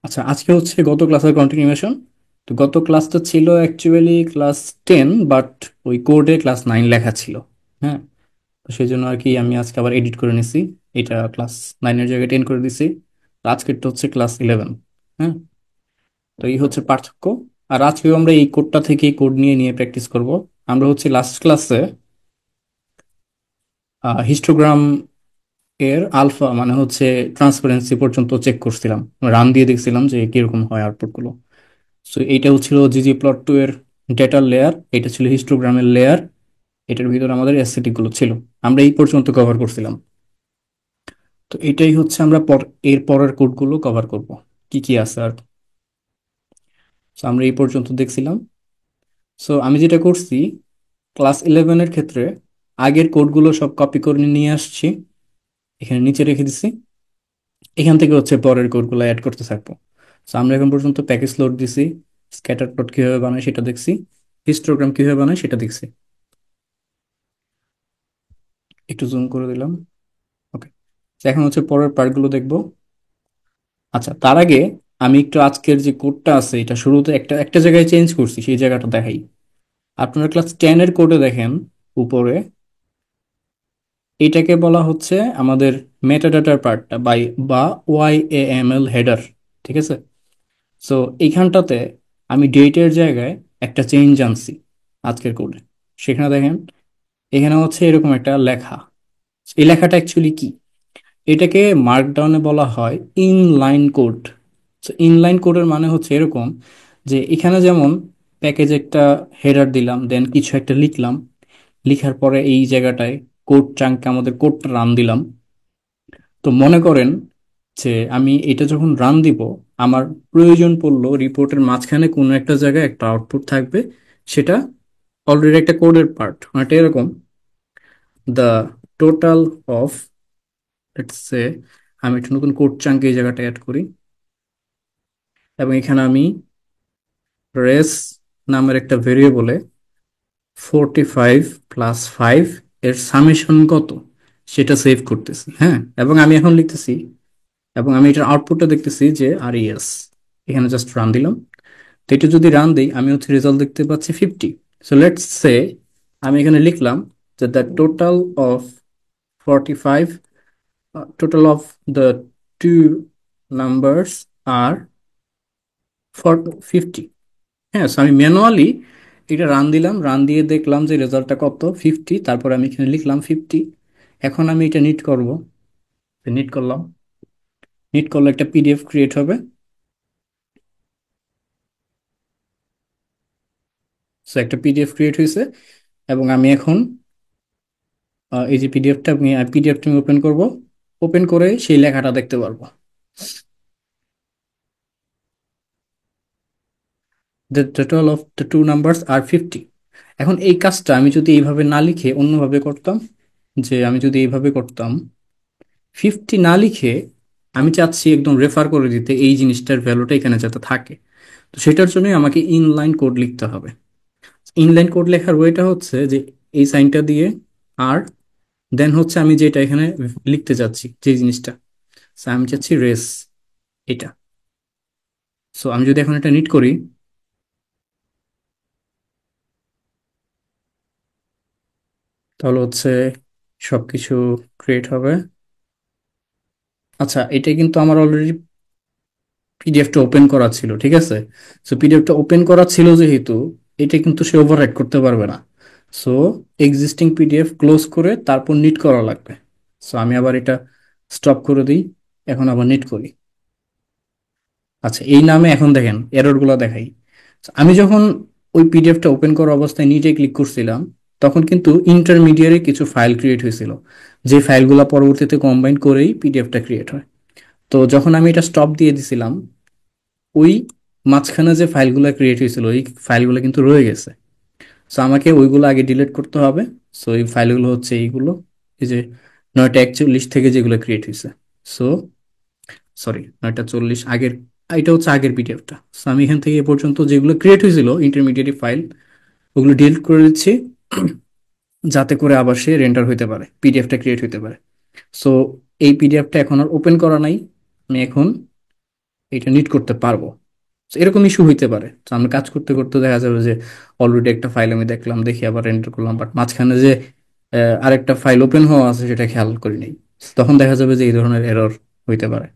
আচ্ছা, আজকে হচ্ছে গত ক্লাসের কন্টিনিউয়েশন। তো গত ক্লাসটা ছিল অ্যাকচুয়ালি ক্লাস 10, বাট ওই কোডে ক্লাস 9 লেখা ছিল। হ্যাঁ, তো সেই জন্য আর কি আমি আজকে আবার এডিট করে নিছি। এটা ক্লাস 9-এর জায়গায় 10 করে দিছি। তো আজকেরটা হচ্ছে ক্লাস 11। হ্যাঁ, তো এই হচ্ছে পার্থক্য। আর আজকেও আমরা এই কোডটা থেকে কোড নিয়ে নিয়ে প্র্যাকটিস করব। আমরা হচ্ছে লাস্ট ক্লাসে হিস্টোগ্রাম এর আলফা মানে হচ্ছে ট্রান্সপারেন্সি পর্যন্ত চেক করছিলাম, রান দিয়ে দেখছিলাম যে কিরকম হয় আউটপুট গুলো। সো এইটা হচ্ছিল ggplot2 এর ডেটার লেয়ার, এটা ছিল হিস্টোগ্রামের লেয়ার, এটার ভিতরে আমাদের অ্যাসথেটিক গুলো ছিল। আমরা এই পর্যন্ত কভার করছিলাম। তো এটাই হচ্ছে আমরা এর পরের কোডগুলো কভার করব, কি কি আছে আর। সো আমরা এই পর্যন্ত দেখছিলাম। সো আমি যেটা করছি, ক্লাস 11-এর ক্ষেত্রে আগের কোডগুলো সব কপি করে নিয়ে আসছি, এখানে নিচে রেখে দিছি। এখান থেকে হচ্ছে পরের কোডগুলো অ্যাড করতে থাকবো। সো আমরা এখন পর্যন্ত প্যাকেজ লোড দিছি, স্ক্যাটার প্লট কিভাবে বানায় সেটা দেখছি, হিস্টোগ্রাম কিভাবে বানায় সেটা দেখছি। একটু জুম করে দিলাম। ওকে, এখন হচ্ছে পরের পার্টগুলো দেখবো। আচ্ছা, তার আগে আমি একটু আজকের যে কোডটা আছে এটা শুরুতে একটা একটা জায়গায় চেঞ্জ করছি, সেই জায়গাটা দেখাই। আপনারা ক্লাস 10-এর কোডে দেখেন উপরে, এটাকে বলা হচ্ছে আমাদের মেটাডাটার পার্টটা বা ওয়াইএএমএল হেডার। ঠিক আছে। সো এইখানটাতে আমি ডেটের জায়গায় একটা চেঞ্জ আনছি আজকের কোডে। সেখানে দেখেন, এখানে হচ্ছে এরকম একটা লেখা। এই লেখাটা অ্যাকচুয়ালি কি? এটাকে মার্কডাউনে বলা হয় ইনলাইন কোড। ইনলাইন কোডের মানে হচ্ছে এরকম যে এখানে যেমন প্যাকেজ একটা হেডার দিলাম, দেন কিছু একটা লিখলাম, লিখার পরে এই জায়গাটায় কোড চাঙ্কে আমাদের কোডটা রান দিলাম। তো মনে করেন যে আমি এটা যখন রান দিব, আমার প্রয়োজন পড়লো রিপোর্টের মাঝখানে কোনো একটা জায়গায় একটা আউটপুট থাকবে, সেটা অলরেডি একটা কোডের পার্ট। মানে এরকম, the total of, let's say আমি একটা নতুন কোড চাঙ্ক এই জায়গাটা অ্যাড করি, এবং এখানে আমি রেস নামের একটা ভেরিয়েবলে 45 + 5 এর সামেশন কত সেটা সেভ করতেছি। হ্যাঁ, এবং আমি এখন লিখতেছি, এবং আমি এটার আউটপুটটা দেখতেছি যে RES। এখানে জাস্ট রান দিলাম। তো এটা যদি রান দিই, আমি হচ্ছে রেজাল্ট দেখতে পাচ্ছি 50। সো লেটস সে আমি এখানে লিখলাম যে the total of 45, total of the two numbers are 50। হ্যাঁ, so আমি ম্যানুয়ালি এটা রান দিলাম, রান দিয়ে দেখলাম যে রেজাল্টটা কত 50, তারপর আমি এখানে লিখলাম 50। এখন আমি এটা নিট করব। নিট করলাম, নিট করলে একটা পিডিএফ ক্রিয়েট হবে। সো একটা পিডিএফ ক্রিয়েট হয়েছে, এবং আমি এখন এই যে পিডিএফটা আমি ওপেন করব। ওপেন করে সেই লেখাটা দেখতে পারবো, the total of the two numbers are 50। এখন এই কাজটা আমি যদি এইভাবে না লিখে অন্যভাবে করতাম, যে আমি যদি এইভাবে করতাম, 50 না লিখে আমি চাচ্ছি একদম রেফার করে দিতে এই জিনিসটার ভ্যালুটা এখানে যাতে থাকে, তো সেটার জন্য আমাকে ইনলাইন কোড লিখতে হবে। ইনলাইন কোড লেখার ওয়েটা হচ্ছে যে এই সাইনটা দিয়ে, আর দেন হচ্ছে আমি যেটা এখানে লিখতে চাচ্ছি যে জিনিসটা, so আমি চাচ্ছি রেস এটা। সো আমি যদি এখন এটা নিট করি, তাহলে হচ্ছে সবকিছু ক্রিয়েট হবে। আচ্ছা, এটা কিন্তু আমার অলরেডি পিডিএফটা ওপেন করা ছিল, ঠিক আছে। সো পিডিএফটা ওপেন করা ছিল যেহেতু, এটা কিন্তু সে ওভাররাইট করতে পারবে না। সো এক্সিস্টিং পিডিএফ ক্লোজ করে তারপর নিট করা লাগবে। সো আমি আবার এটা স্টপ করে দিই, এখন আবার নিট করি। আচ্ছা, এই নামে এখন দেখেন এরর গুলো দেখাই। So, আমি যখন ওই পিডিএফটা ওপেন করা অবস্থায় নিচে ক্লিক করছিলাম, তখন কিন্তু ইন্টারমিডিয়ারি কিছু ফাইল ক্রিয়েট হয়েছিল, যে ফাইলগুলো পরবর্তীতে কম্বাইন করেই পিডিএফটা ক্রিয়েট হয়। তো যখন আমি এটা স্টপ দিয়ে দিছিলাম, ওই মাঝখানে যে ফাইলগুলো ক্রিয়েট হয়েছিল ওই ফাইলগুলো কিন্তু রয়ে গেছে। সো আমাকে ওইগুলো আগে ডিলিট করতে হবে। সো এই ফাইলগুলো হচ্ছে এইগুলো, এই যে 9টা 41 থেকে যেগুলো ক্রিয়েট হয়েছে। সো সরি, 9টা 40 আগের, এটা হচ্ছে আগের পিডিএফটা। সো আমি এখান থেকে এ পর্যন্ত যেগুলো ক্রিয়েট হয়েছিল ইন্টারমিডিয়েট ফাইল, ওগুলো ডিলিট করে দিচ্ছি, যাতে করে আবার সে রেন্ডার হইতে পারে, পিডিএফটা ক্রিয়েট হইতে পারে। সো এই পিডিএফটা এখন আর ওপেন করা নাই, আমি এখন এটা নিট করতে পারবো। So, এরকম ইস্যু হইতে পারে। তো আমি কাজ করতে করতে দেখা যাবে যে অলরেডি একটা ফাইল আমি দেখলাম, দেখি আবার এন্টার করলাম, বাট মাঝখানে যে আরেকটা ফাইল ওপেন হওয়া আছে সেটা খেয়াল করি নাই। তখন দেখা যাবে যে এই ধরনের এরর হইতে পারে।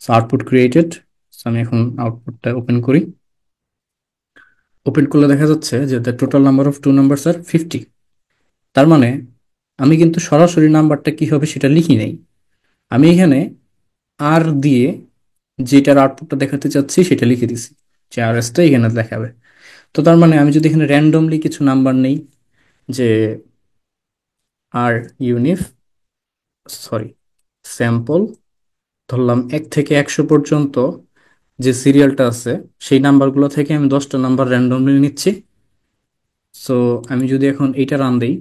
So output created. আমি এখন আউটপুটটা ওপেন করি। ওপেন করলে দেখা যাচ্ছে যে the total number of two numbers are 50। তার মানে আমি কিন্তু সরাসরি নাম্বারটা কি হবে সেটা লিখি নাই। আমি এখানে আর দিয়ে যেটার আউটপুটটা দেখাতে চাচ্ছি সেটা লিখে দিছি, যে আর এসটা এখানে দেখাবে। তো তার মানে আমি যদি এখানে র্যান্ডমলি কিছু নাম্বার নেই, যে আর ইউনিফ, সরি, স্যাম্পল, ধরলাম 1 থেকে 100 পর্যন্ত যে সিরিয়ালটা আছে সেই নাম্বারগুলো থেকে আমি 10টা নাম্বার র্যান্ডমলি নিচ্ছি। সো আমি যদি এখন এইটা রান দিই,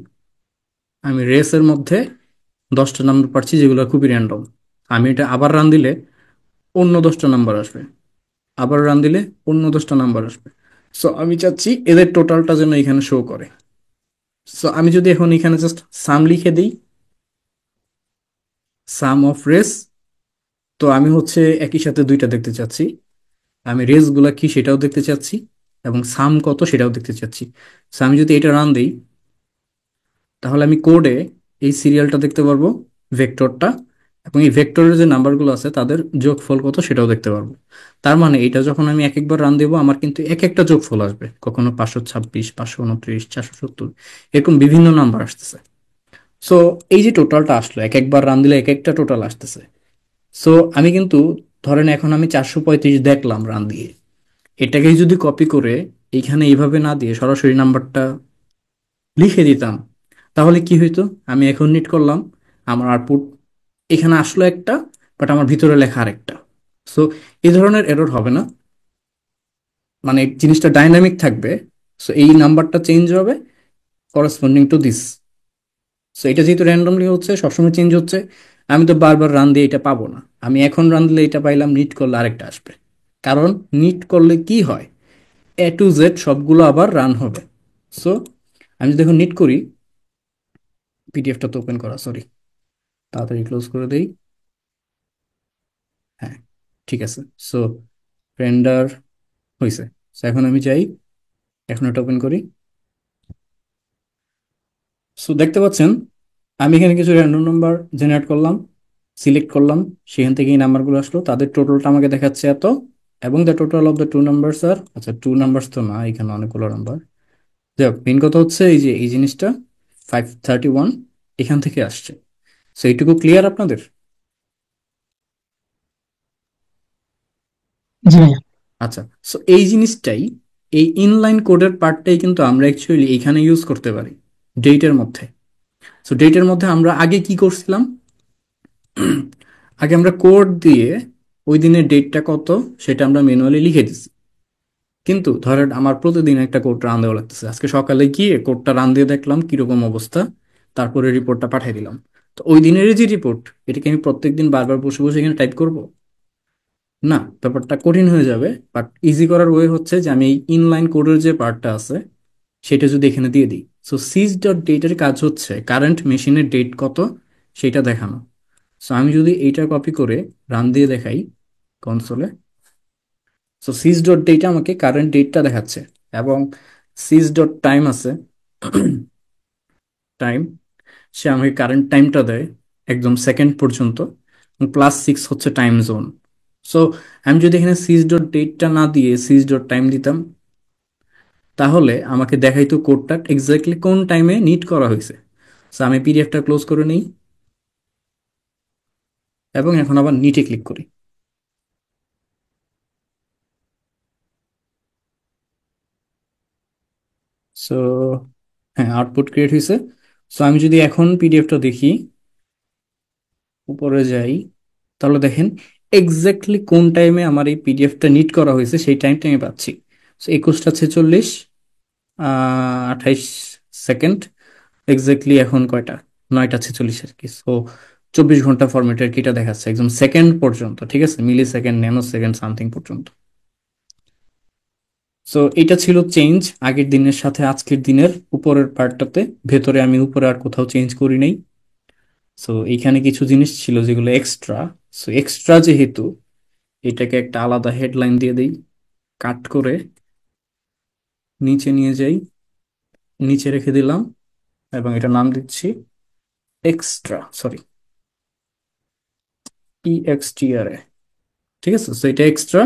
আমি রেসের মধ্যে 10টা নাম্বার পাচ্ছি যেগুলো খুবই র্যান্ডম। আমি এটা আবার রান দিলে অন্য 10টা নাম্বার আসবে, আবার রান দিলে অন্য 10টা নাম্বার আসবে। সো আমি চাচ্ছি এদের টোটালটা যেন এখানে শো করে। সো আমি যদি এখন এখানে জাস্ট সাম লিখে দিই, সাম অফ রেস, তো আমি হচ্ছে একই সাথে দুইটা দেখতে চাচ্ছি। আমি রেস গুলা কি সেটাও দেখতে চাচ্ছি, এবং সাম কত সেটাও দেখতে চাচ্ছি। সো আমি যদি এটা রান দিই, তাহলে আমি কোডে এই সিরিয়ালটা দেখতে পারবো, ভেক্টরটা, এবং এই ভেক্টরের যে নাম্বারগুলো আছে তাদের যোগফল কত সেটাও দেখতে পারবো। তার মানে এটা যখন আমি এক একবার রান দেবো আমার কিন্তু এক একটা যোগফল আসবে, কখনো 526, 529, 470, এরকম বিভিন্ন নাম্বার আসতেছে। সো এই যে টোটালটা আসলো, এক একবার রান দিলে এক একটা টোটাল আসতেছে। সো আমি কিন্তু, ধরেন এখন আমি 435 দেখলাম রান দিয়ে, এটাকেই যদি কপি করে এইখানে এইভাবে না দিয়ে সরাসরি নাম্বারটা লিখে দিতাম, তাহলে কি হইতো? আমি এখন নিট করলাম, আমার আউটপুট এখানে আসলো একটা, বাট আমার ভিতরে লেখা আরেকটা। সো এই ধরনের এরর হবে না, মানে জিনিসটা ডাইনামিক থাকবে। সো এই নাম্বারটা চেঞ্জ হবে করেসপন্ডিং টু দিস। সো এটা যেহেতু র্যান্ডমলি হচ্ছে, সবসময় চেঞ্জ হচ্ছে, আমি তো বারবার রান দিয়ে এটা পাবো না। আমি এখন রান দিলে এটা পাইলাম, নিট করলে আরেকটা আসবে। কারণ নিট করলে কি হয়, এ টু জেড সবগুলো আবার রান হবে। সো আমি যদি এখন নিট করি, পিডিএফটা তো ওপেন করা, সরি, তাড়াতাড়ি ক্লোজ করে দেই। হ্যাঁ, ঠিক আছে। সো রেন্ডার হয়েছে। সো এখন আমি যাই, এখন এটা ওপেন করি। সো দেখতে পাচ্ছেন আমি এখানে কিছু র্যান্ডম নাম্বার জেনারেট করলাম, সিলেক্ট করলাম, সেখান থেকে এই নাম্বারগুলো আসলো, তাদের টোটালটা আমাকে দেখাচ্ছে এত, এবং the total of the two numbers are, আচ্ছা টু নাম্বারস তো না, এখানে অনেকগুলো নাম্বার। যাই হোক, মেন কথা হচ্ছে এই যে এই জিনিসটা 531 এখান থেকে আসছে। সো এইটুকু ক্লিয়ার আপনাদের? জি ভাইয়া। আচ্ছা। সো এই জিনিসটাই, এই ইনলাইন কোডের পার্টটাই কিন্তু আমরা অ্যাকচুয়ালি এখানে ইউজ করতে পারি ডেটের মধ্যে। সো ডেটের মধ্যে আমরা আগে কি করছিলাম, আগে আমরা কোড দিয়ে ওই দিনের ডেটটা কত সেটা আমরা ম্যানুয়ালি লিখে দিছি। কিন্তু ধরেন আমার প্রতিদিন একটা কোড রান দেওয়া লাগতেছে, আজকে সকালে গিয়ে কোডটা রান দিয়ে দেখলাম কিরকম অবস্থা, তারপরে রিপোর্টটা পাঠিয়ে দিলাম। তো ওই দিনের যে রিপোর্ট, এটাকে আমি প্রত্যেকদিন বারবার বসে বসে এখানে টাইপ করব? না, ব্যাপারটা কঠিন হয়ে যাবে। বাট ইজি করার ওয়ে হচ্ছে যে আমি এই ইনলাইন কোডের যে পার্টটা আছে সেটা যদি এখানে দিয়ে দিই। সো সিজ ডট ডেটের কাজ হচ্ছে কারেন্ট মেশিনের ডেট কত সেটা দেখানো। সো আমি যদি এইটা কপি করে রান দিয়ে দেখাই কনসোলে, সো সিজ ডট ডেটা আমাকে কারেন্ট ডেটটা দেখাচ্ছে, এবং সিজ ডট টাইম আছে, টাইম, সে আমাকে কারেন্ট টাইমটা দেয় একদম সেকেন্ড পর্যন্ত, +6 হচ্ছে টাইম জোন। সো আমি যদি এখানে সিজ ডট ডেটটা না দিয়ে সিজ ডট টাইম দিতাম, তাহলে আমাকে দেখাইতো কোডটা এক্স্যাক্টলি কোন টাইমে নিট করা হয়েছে। সো আমি পিডিএফটা ক্লোজ করে নিই, এবং এখন আবার নিটে ক্লিক করি। সো হ্যাঁ, আউটপুট ক্রিয়েট হয়েছে। সো আমি যদি এখন পিডিএফটা দেখি, উপরে যাই, তাহলে দেখেন এক্স্যাক্টলি কোন টাইমে আমার এই পিডিএফটা নিট করা হয়েছে সেই টাইমটা আমি পাচ্ছি। সো 21টা 46, 28 সেকেন্ড, এক্স্যাক্টলি এখন কয়টা, 9টা 46 আর কি। সো 24 ঘন্টা ফরম্যাটের কিটা দেখাচ্ছে একদম সেকেন্ড পর্যন্ত, ঠিক আছে, মিলি সেকেন্ড, ন্যানো সেকেন্ড, সামথিং পর্যন্ত। সো এটা ছিল চেঞ্জ আগের দিনের সাথে আজকের দিনের উপরের পার্টটাতে। ভেতরে আমি উপরে আর কোথাও চেঞ্জ করি নাই। সো এইখানে কিছু জিনিস ছিল যেগুলো এক্সট্রা। সো এক্সট্রা যেহেতু, এটাকে একটা আলাদা হেডলাইন দিয়ে দিই, কাট করে নিচে নিয়ে যাই, নিচে রেখে দিলাম, এবং এটা নাম দিচ্ছি এক্সট্রা, সরি, EXTRA। ঠিক আছে, তো এটা এক্সট্রা,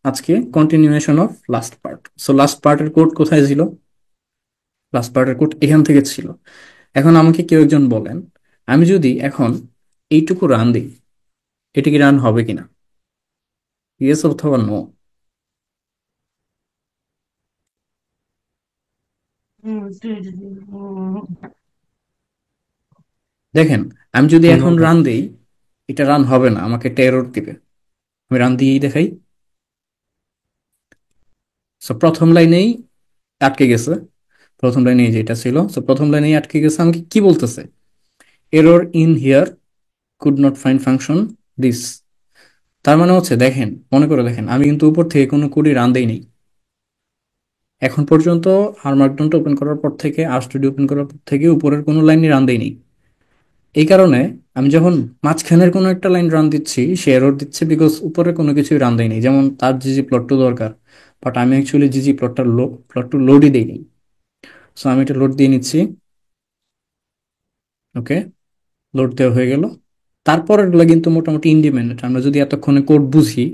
আজকে continuation of last part. So last পার্টের কোড কোথায় ছিল? লাস্ট পার্টের কোড এখান থেকে ছিল। এখন আমাকে কেউ একজন বলেন, আমি যদি এখন এইটুকু রান দিই, এটা কি রান হবে কিনা? ইয়েস অথবা নো? দেখেন, আমি যদি এখন নো। রান দিই, এটা রান হবে না, আমাকে টেরর দিবে। আমি রান দিয়েই দেখাই। সো প্রথম লাইনেই আটকে গেছে, প্রথম লাইনে যেটা ছিল, সো প্রথম লাইনেই আটকে গেছে। আমাকে কি বলতেছে? Error in here, could not find function this. তার মানে হচ্ছে, দেখেন, মনে করে দেখেন, আমি কিন্তু উপর থেকে কোনো কোডই রান দেইনি এখন পর্যন্ত। আর মার্কডাউনটা ওপেন করার পর থেকে, আর স্টুডিও ওপেন করার পর থেকে উপরের কোনো লাইনই রান দেইনি। এই কারণে আমি যখন মাঝখানের কোনো একটা লাইন রান দিচ্ছি, সে এরর দিচ্ছে, বিকজ উপরে কোনো কিছুই রান দেয়নি। যেমন তার জিজি প্লট টু দরকার, বাট আমি অ্যাকচুয়ালি জিজি প্লট টু লোডই দেইনি। সো আমি এটা লোড দিয়ে নিচ্ছি। ওকে, লোড দেওয়া হয়ে গেল। তারপরের গুলো কিন্তু মোটামুটি ইন্ডিপেন্ডেন্ট। আমরা যদি এতক্ষণে কোড বুঝি,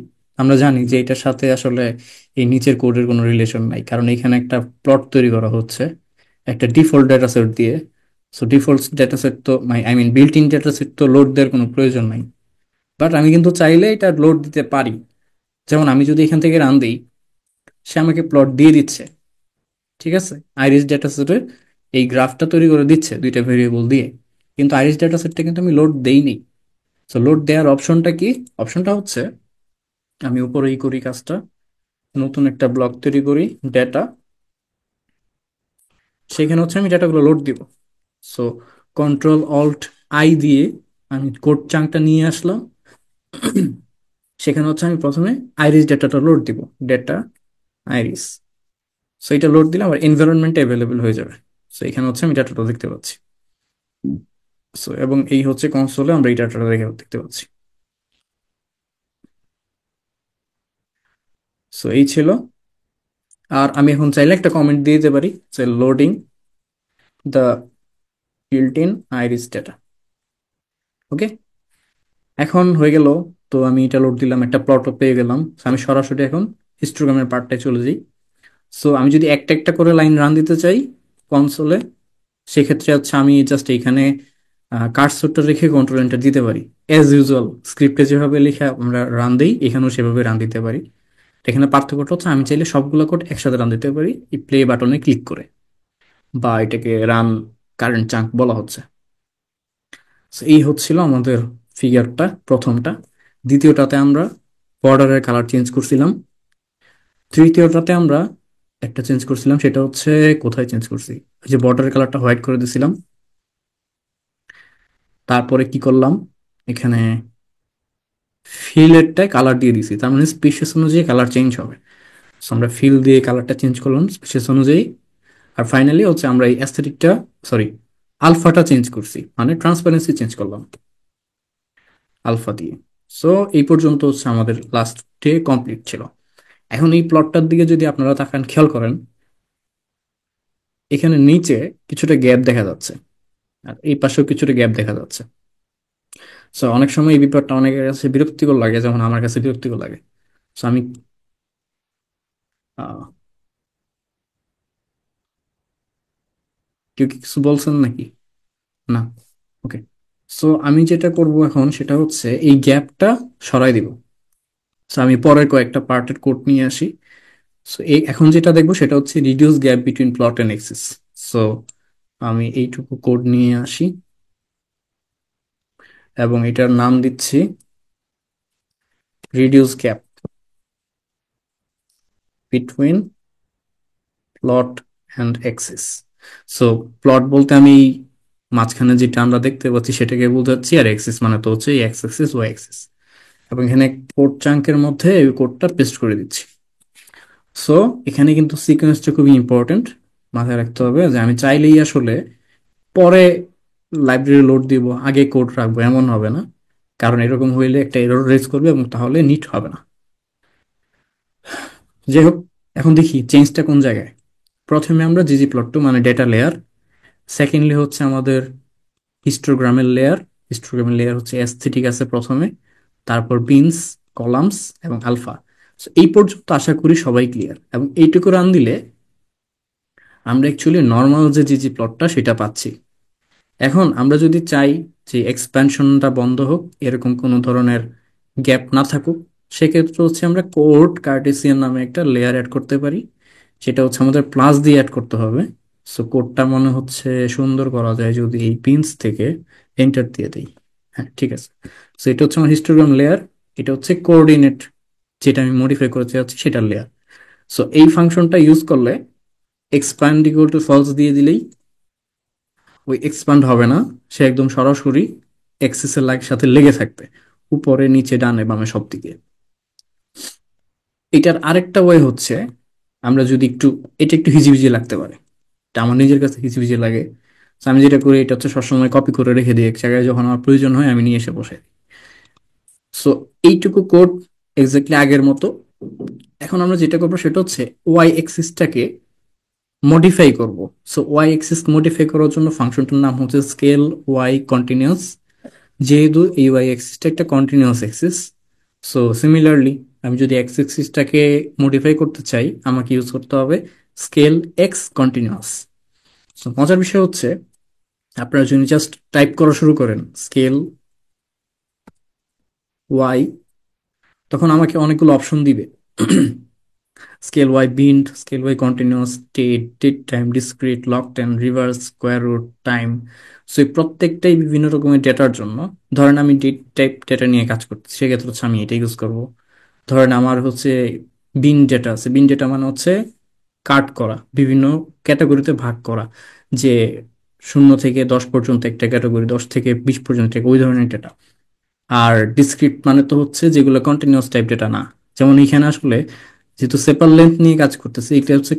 আমরা জানি যে এটার সাথে আসলে এই নিচের কোডের কোনো রিলেশন নাই, কারণ এখানে একটা প্লট তৈরি করা হচ্ছে একটা ডিফল্ট ডেটা সেট দিয়ে। সো ডিফল্ট ডেটা সেট তো, I mean built in data set তো লোড দেওয়ার কোনো প্রয়োজন নাই। বাট আমি কিন্তু চাইলে এটা লোড দিতে পারি। যেমন আমি যদি এখান থেকে রান দিই, সে আমাকে প্লট দিয়ে দিচ্ছে। ঠিক আছে, আইরিস ডেটা সেটে এই গ্রাফটা তৈরি করে দিচ্ছে দুইটা ভেরিয়েবল দিয়ে। কিন্তু আইরিস ডেটা সেটটা কিন্তু আমি লোড দেইনি। তো লোড দেওয়ার অপশনটা কি? অপশনটা হচ্ছে, আমি উপরেই করি কাজটা, নতুন একটা ব্লক তৈরি করি, ডেটা, সেখানে হচ্ছে আমি ডেটাগুলো লোড দিব। সো Ctrl Alt I দিয়ে আমি কোড চাঙ্কটা নিয়ে আসলাম। সেখানে হচ্ছে আমি প্রথমে আইরিস ডেটাটা লোড দিব, ডেটা আইরিস। সো এটা লোড দিলে আমার এনভায়রনমেন্টে অ্যাভেলেবেল হয়ে যাবে। সো এখানে হচ্ছে আমি ডাটাটা দেখতে পাচ্ছি। সো এবং এই হচ্ছে কনসোলে আমরা এই ডাটাটা দেখতে পাচ্ছি। সো এই ছিল। আর আমি এখন চাইলে একটা কমেন্ট দিয়ে দিতে পারি যে loading the built in iris data. Okay, এখন হয়ে গেল। তো আমি এটা লোড দিলাম, একটা প্লটও পেয়ে গেলাম। So আমি সরাসরি এখন হিস্টোগ্রামের পার্টটায় চলে যাই। সো আমি যদি একটা একটা করে লাইন রান দিতে চাই কনসোলে, সেক্ষেত্রে হচ্ছে আমি জাস্ট এইখানে কার্সরটা রেখে কন্ট্রোল এন্টার দিতে পারি। অ্যাজ ইউজুয়াল স্ক্রিপ্টে যেভাবে লেখা আমরা রান দিই, এখানেও সেভাবে রান দিতে পারি। এখানে পার্থক্যটা হচ্ছে, আমি চাইলে সবগুলো কোড একসাথে রান দিতে পারি এই প্লে বাটনে ক্লিক করে, বা এটাকে রান কারেন্ট চাঙ্ক বলা হচ্ছে। So এই হচ্ছিল আমাদের ফিগারটা, প্রথমটা। দ্বিতীয়টাতে আমরা বর্ডারের কালার চেঞ্জ করছিলাম। তৃতীয়টাতে আমরা একটা চেঞ্জ করছিলাম, সেটা হচ্ছে, কোথায় চেঞ্জ করছি, ওই যে বর্ডারের কালারটা হোয়াইট করে দিছিলাম। তারপরে কি করলাম, এখানে ফিলেরটায় কালার দিয়ে দিছি, তার মানে স্পেসিস অনুযায়ী কালার চেঞ্জ হবে। So আমরা ফিল দিয়ে কালারটা চেঞ্জ করলাম স্পেসিস অনুযায়ী। আর ফাইনালি হচ্ছে আমরা এই অ্যাস্থেটিকটা, সরি, আলফাটা চেঞ্জ করছি, মানে ট্রান্সপারেন্সি চেঞ্জ করলাম আলফা দিয়ে। সো এই পর্যন্ত হচ্ছে আমাদের লাস্ট ডে কমপ্লিট ছিল। এখন এই প্লটটার দিকে যদি আপনারা তাকান, খেয়াল করেন, এখানে নিচে কিছুটা গ্যাপ দেখা যাচ্ছে, আর এই পাশেও কিছুটা গ্যাপ দেখা যাচ্ছে। সো অনেক সময় এই ব্যাপারটা অনেকের কাছে বিরক্তিকর লাগে, যেমন আমার কাছে বিরক্তিকর লাগে। সো আমি আহ, কেউ কি কিছু বলছেন নাকি? না? ওকে। সো আমি যেটা করব এখন সেটা হচ্ছে এই গ্যাপটা সরাই দিব। সো আমি পরের কয়েকটা পার্টের কোড নিয়ে আসি। সো এই এখন যেটা দেখবো সেটা হচ্ছে reduce gap between plot and axis. So আমি এইটুকু কোড নিয়ে আসি, এবং এটার নাম দিচ্ছি reduce gap between plot and axis. So plot বলতে আমি মাঝখানে যেটা আমরা দেখতে পাচ্ছি সেটাকে বোঝাচ্ছি, আর এক্সিস মানে তো হচ্ছে এই এক্স অ্যাক্সিস, ওয়াই অ্যাক্সিস। এবং এখানে কোড চাঙ্কের মধ্যে এই কোডটা পেস্ট করে দিচ্ছি। সো এখানে কিন্তু সিকোয়েন্সটা খুবই ইম্পর্টেন্ট, মাথায় রাখতে হবে যে আমি চাইলেই আসলে পরে লাইব্রেরি লোড দিব, আগে কোড রাখবো, এমন হবে না। কারণ এরকম হইলে একটা এরর রেজ করবে এবং তাহলে নিট হবে না। যাই হোক, এখন দেখি চেঞ্জটা কোন জায়গায়। প্রথমে আমরা ggplot2 মানে ডেটা লেয়ার, সেকেন্ডলি হচ্ছে আমাদের হিস্টোগ্রামের লেয়ার। হিস্টোগ্রামের লেয়ার হচ্ছে অ্যাস্থেটিক আছে প্রথমে, তারপর বিনস, কলামস এবং আলফা। এই পর্যন্ত আশা করি সবাই ক্লিয়ার, এবং এইটুকু রান দিলে আমরা অ্যাকচুয়ালি নর্মাল যে জিজি প্লটটা সেটা পাচ্ছি। এখন আমরা যদি চাই যে এক্সপ্যানশনটা বন্ধ হোক, এরকম কোনো ধরনের গ্যাপ না থাকুক, সেক্ষেত্রে হচ্ছে আমরা কোড কার্টেসিয়ান নামে একটা লেয়ার অ্যাড করতে পারি। সেটা হচ্ছে আমাদের প্লাস দিয়ে অ্যাড করতে হবে। সো কোডটা মনে হচ্ছে সুন্দর করা যায় যদি এই পিনস থেকে এন্টার দিয়ে দিই। হ্যাঁ, ঠিক আছে। সো এটা হচ্ছে আমার হিস্টোগ্রাম লেয়ার, এটা হচ্ছে কোঅর্ডিনেট যেটা আমি মডিফাই করতে যাচ্ছি সেটার লেয়ার। সো এই ফাংশনটা ইউজ করলে এক্সপ্যান্ড ইকুয়াল টু ফলস দিয়ে দিলেই ওই এক্সপান্ড হবে না, সে একদম সরাসরি এক্সেসের সাথে লেগে থাকবে, উপরে নিচে ডানে বামে সব দিকে। এটার আরেকটা ওয়ে হচ্ছে, আমরা যদি একটু, এটা একটু হিজিবিজি লাগতে পারে, এটা আমার নিজের কাছে হিজিবিজি লাগে। তো আমি যেটা করি, এটা হচ্ছে সবসময় কপি করে রেখে দিই এক জায়গায়, যখন আমার প্রয়োজন হয় আমি নিয়ে এসে বসে। সো এইটুকু কোড এক্স্যাক্টলি আগের মতো। এখন আমরা যেটা করবো সেটা হচ্ছে ওয়াই এক্সিসটাকে মডিফাই করব। সো ওয়াই এক্সিস মডিফাই করার জন্য ফাংশনটার নাম হচ্ছে স্কেল ওয়াই কন্টিনিউয়াস। যেহেতু এই ওয়াই এক্সিসটা একটা কন্টিনিউয়াস এক্সিস, সো সিমিলারলি আমি যদি এক্স এক্সিসটাকে মডিফাই করতে চাই, আমাকে ইউজ করতে হবে স্কেল এক্স কন্টিনিউয়াস। সো মজার বিষয় হচ্ছে, আপনারা যদি জাস্ট টাইপ করা শুরু করেন স্কেল ওয়াই, তখন আমাকে অনেকগুলো অপশন দিবে। Scale y binned, scale Y continuous, state, date time, discrete, log time, reverse, square root, time. So এই প্রত্যেকটাই বিভিন্ন রকমের ডেটার জন্য। ধরেন আমি ডেট টাইপ ডেটা নিয়ে কাজ করছি, সেক্ষেত্রে হচ্ছে আমি এটা ইউজ করব। ধরেন আমার হচ্ছে বিন ডেটা আছে, বিন ডেটা মানে হচ্ছে কাট করা, বিভিন্ন ক্যাটাগরিতে ভাগ করা, যে 0 থেকে 10 পর্যন্ত একটা ক্যাটাগরি, 10 থেকে 20 পর্যন্ত একটা, ওই ধরনের ডেটা। আর ডিসক্রিট মানে তো হচ্ছে যেগুলো কন্টিনিউয়াস টাইপ ডেটা না। যেমন এখানে আসলে যেহেতু সেপার লেন্থ নিয়ে কাজ করতেছে, এটা হচ্ছে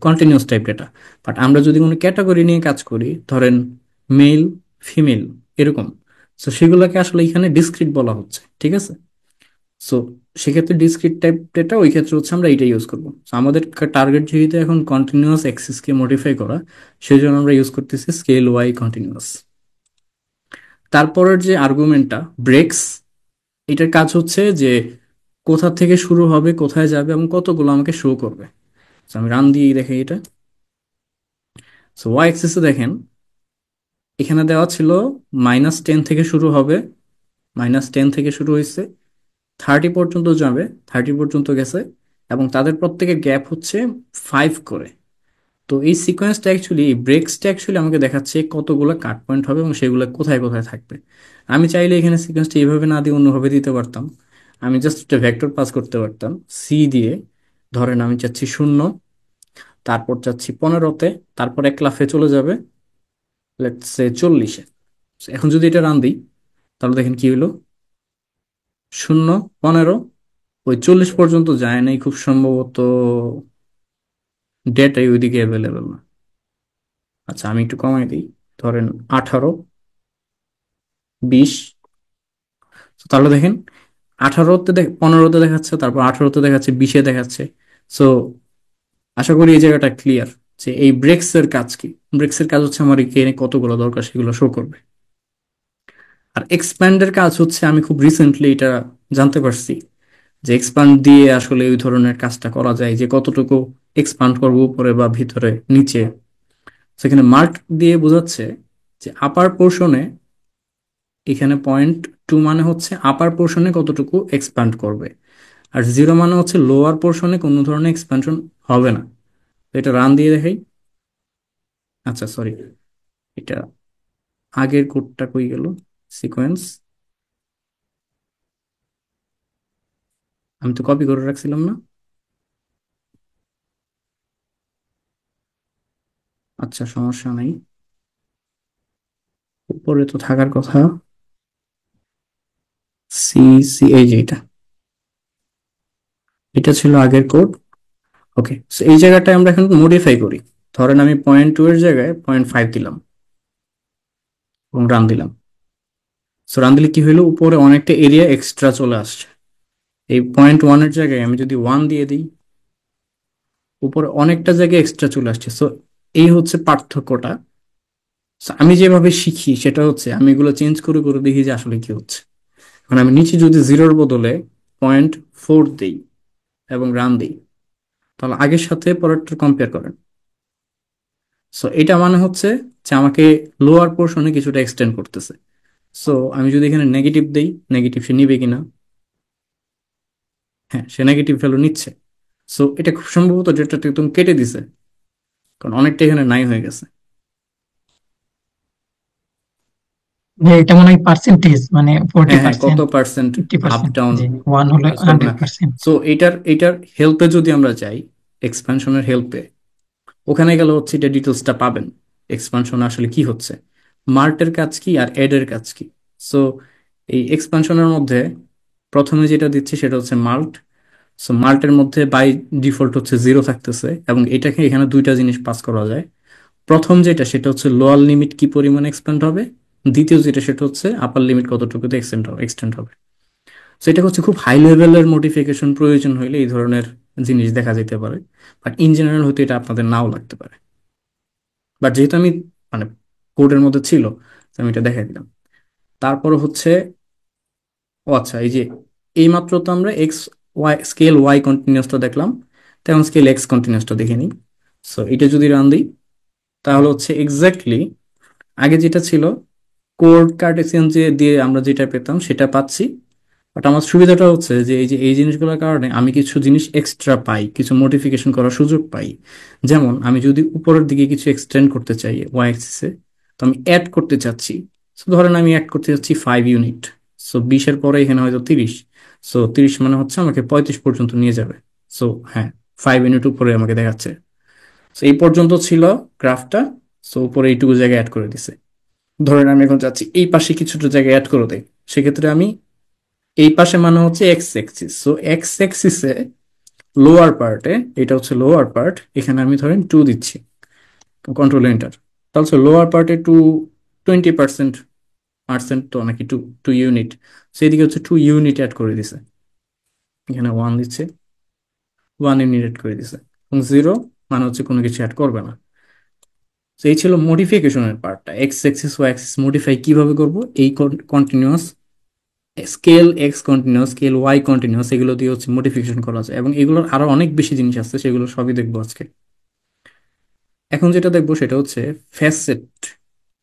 কন্টিনিউয়াস টাইপ ডেটা। বাট আমরা যদি কোনো ক্যাটাগরি নিয়ে কাজ করি, ধরেন মেল, ফিমেল, এরকম, তো সেগুলোকে আসলে এখানে ডিসক্রিট বলা হচ্ছে, ঠিক আছে। সো সেক্ষেত্রে ডিসক্রিট টাইপ ডেটা, ওই ক্ষেত্রে হচ্ছে আমরা এটা ইউজ করবো। So আমাদের টার্গেট যেহেতু এখন কন্টিনিউয়াস অ্যাক্সিসকে মডিফাই করা, সেই জন্য আমরা ইউজ করতেছি স্কেল ওয়াই কন্টিনিউয়াস। তারপরের যে আর্গুমেন্টটা ব্রেকস, এটার কাজ হচ্ছে যে কোথা থেকে শুরু হবে, কোথায় যাবে এবং কতগুলো আমাকে শো করবে। So আমি রান দিয়ে দেখি এটা। সো ওয়াই অ্যাক্সিসে দেখেন, এখানে দেওয়া ছিল -10 থেকে শুরু হবে, -10 থেকে শুরু হয়েছে, 30 পর্যন্ত যাবে, 30 পর্যন্ত গেছে, এবং তাদের প্রত্যেকের গ্যাপ হচ্ছে 5 করে। তো এই সিকোয়েন্সটা অ্যাকচুয়ালি, এই ব্রেকসটা অ্যাকচুয়ালি আমাকে দেখাচ্ছে কতগুলো কাট পয়েন্ট হবে এবং সেগুলো কোথায় কোথায় থাকবে। আমি চাইলে এখানে সিকোয়েন্সটা এইভাবে না দিয়ে অন্যভাবে দিতে পারতাম। আমি জাস্ট একটা ভেক্টর পাস করতে পারতাম সি দিয়ে। ধরেন আমি চাচ্ছি 0, তারপর চাচ্ছি 15-তে, তারপর এক লাফে চলে যাবে লেটস সে 40-এ। এখন যদি এটা রান দিই, তাহলে দেখেন কি হলো, 0, 15, ওই 40 পর্যন্ত যায় নাই খুব সম্ভবত, ডেটাই ওইদিকে অ্যাভেলেবেল না। আচ্ছা আমি একটু কমাই দিই, ধরেন 18, 20। তাহলে দেখেন 18-তে 15-তে দেখাচ্ছে, তারপর 18-তে দেখাচ্ছে, 20-এ দেখাচ্ছে। সো আশা করি এই জায়গাটা ক্লিয়ার, যে এই ব্রেক্স এর কাজ কি। ব্রেক্স এর কাজ হচ্ছে আমার এখানে কতগুলো দরকার সেগুলো শো করবে। আর এক্সপ্যান্ডের কাজ হচ্ছে, আমি খুব রিসেন্টলি এটা জানতে পারছি যে এক্সপান্ড দিয়ে আসলে ওই ধরনের কাজটা করা যায়, যে কতটুকু এক্সপান্ড করবো উপরে বা ভিতরে নিচে। সেখানে মার্ক দিয়ে বোঝাচ্ছে যে আপার পোর্শনে, এখানে 0.2 মানে হচ্ছে আপার পোর্শনে কতটুকু এক্সপ্যান্ড করবে, আর 0 মানে হচ্ছে লোয়ার পোর্শনে কোনো ধরনের এক্সপ্যানশন হবে না। তো এটা রান দিয়ে দেখাই। আচ্ছা সরি, এটা আগের কোডটা কই গেল, সিকোয়েন্স, আমি তো কপি করে রাখছিলাম না। আচ্ছা সমস্যা নাই, উপরে তো থাকার কথা। সি, সি, এই যে এটা, এটা ছিল আগের কোড। ওকে, এই জায়গাটায় আমরা এখন মডিফাই করি। ধরেন আমি 0.2 এর জায়গায় 0.5 দিলাম এবং রান দিলাম। সো রান দিলে কি হইলো, উপরে অনেকটা এরিয়া এক্সট্রা চলে আসছে। এই .1 এর জায়গায় আমি যদি 1 দিয়ে দিই, উপরে অনেকটা জায়গায় এক্সট্রা চলে আসছে। সো এই হচ্ছে পার্থক্যটা। So, আমি যেভাবে শিখি সেটা হচ্ছে আমি এগুলো চেঞ্জ করে করে দেখি যে আসলে কি হচ্ছে। এখন আমি নিচে যদি 0-র বদলে .4 দিই এবং রান দিই, তাহলে আগের সাথে পরেরটা কম্পেয়ার করেন। সো এটা মানে হচ্ছে যে আমাকে লোয়ার পোর্শনে কিছুটা এক্সটেন্ড করতেছে। সো আমি যদি এখানে নেগেটিভ দেই, নেগেটিভ সে নিবে কিনা? হ্যাঁ, সে নেগেটিভ ভ্যালু নিচ্ছে। সো এটা খুব সম্ভবত ডেটাটা একদম কেটে দিছে, কারণ অনেকটা এখানে নাই হয়ে গেছে। যে এটা মনে হয় পার্সেন্টেজ, মানে ফোরটি হ্যাঁ হ্যাঁ, কত percent percent fifty up percent down যে ওয়ান হলে কাজ করবে না। 100%। সো এটার এটার হেল্পে যদি আমরা যাই, এক্সপানশনের হেল্পে, ওখানে গেলে হচ্ছে এটা ডিটেলসটা পাবেন। এক্সপানশন আসলে কি হচ্ছে, মার্টের কাজ কি আর এড এর কাজ কি। সো এই এক্সপানশনের মধ্যে প্রথমে যেটা দিচ্ছে সেটা হচ্ছে মাল্ট। সো মাল্টের মধ্যে বাই ডিফল্ট হচ্ছে 0 থাকতেছে, এবং এটাকে এখানে দুইটা জিনিস পাস করা যায়। প্রথম যেটা সেটা হচ্ছে লোয়ার লিমিট কি পরিমাণে এক্সপ্যান্ড হবে, দ্বিতীয় যেটা সেটা হচ্ছে আপার লিমিট কতটুকুতে এক্সটেন্ড হবে। তো এটা হচ্ছে খুব হাই লেভেলের মডিফিকেশন প্রয়োজন হলে এই ধরনের জিনিস দেখা যেতে পারে, বাট ইন জেনারেল হয়তো এটা আপনাদের নাও লাগতে পারে। বাট যেহেতু আমি মানে কোডের মধ্যে ছিল, তো আমি এটা দেখাই দিলাম। তারপর হচ্ছে, ও আচ্ছা, এই যে এইমাত্র তো আমরা এক্স ওয়াই স্কেল ওয়াই কন্টিনিউসটা দেখলাম, তেমন স্কেল এক্স কন্টিনিউসটা দেখে নিই। সো এটা যদি রান দিই, তাহলে হচ্ছে এক্স্যাক্টলি আগে যেটা ছিল কোড কার্টেসিয়ান যে দিয়ে আমরা যেটা পেতাম সেটা পাচ্ছি। বাট আমার সুবিধাটা হচ্ছে যে এই জিনিসগুলোর কারণে আমি কিছু জিনিস এক্সট্রা পাই, কিছু মডিফিকেশন করার সুযোগ পাই। যেমন আমি যদি উপরের দিকে কিছু এক্সটেন্ড করতে চাই ওয়াই অ্যাক্সিসে, তো আমি অ্যাড করতে চাচ্ছি। সো ধরেন আমি অ্যাড করতে চাচ্ছি 5 ইউনিট। সো 20-এর পরে এখানে হয়তো 30। সো 30 মানে হচ্ছে আমাকে 35 পর্যন্ত নিয়ে যাবে। সো হ্যাঁ, 5 ইউনিট উপরে আমাকে দেখাচ্ছে। সো এই পর্যন্ত ছিল গ্রাফটা। সো উপরে এইটুকু জায়গায় অ্যাড করে দিছে। ধরেন আমি এখন চাচ্ছি এই পাশে কিছুটা জায়গায় অ্যাড করে দেয়, সেক্ষেত্রে আমি এই পাশে মানে হচ্ছে এক্স অ্যাক্সিস। সো এক্স অ্যাক্সিসে লোয়ার পার্টে, এটা হচ্ছে লোয়ার পার্ট, এখানে আমি ধরেন 2 দিচ্ছি, কন্ট্রোল এন্টার। তাহলে লোয়ার পার্টে 20%, পার্সেন্ট তো নাকি 2 ইউনিট, সেইদিকে হচ্ছে 2 ইউনিট অ্যাড করে দিছে। এখানে 1 দিচ্ছে, 1 ইউনিট অ্যাড করে দিছে, এবং 0 মানে হচ্ছে কোনো কিছু অ্যাড করবে না। তো এই ছিল মডিফিকেশনের পার্টটা, X axis Y axis modify কিভাবে করব। এই continuous scale X continuous, scale Y continuous, এগুলো দিয়ে হচ্ছে মডিফিকেশন করা যায়, এবং এগুলোর আরো অনেক বেশি জিনিস আছে, সেগুলো সবই দেখবো আজকে। এখন যেটা দেখবো সেটা হচ্ছে ফ্যাসেট।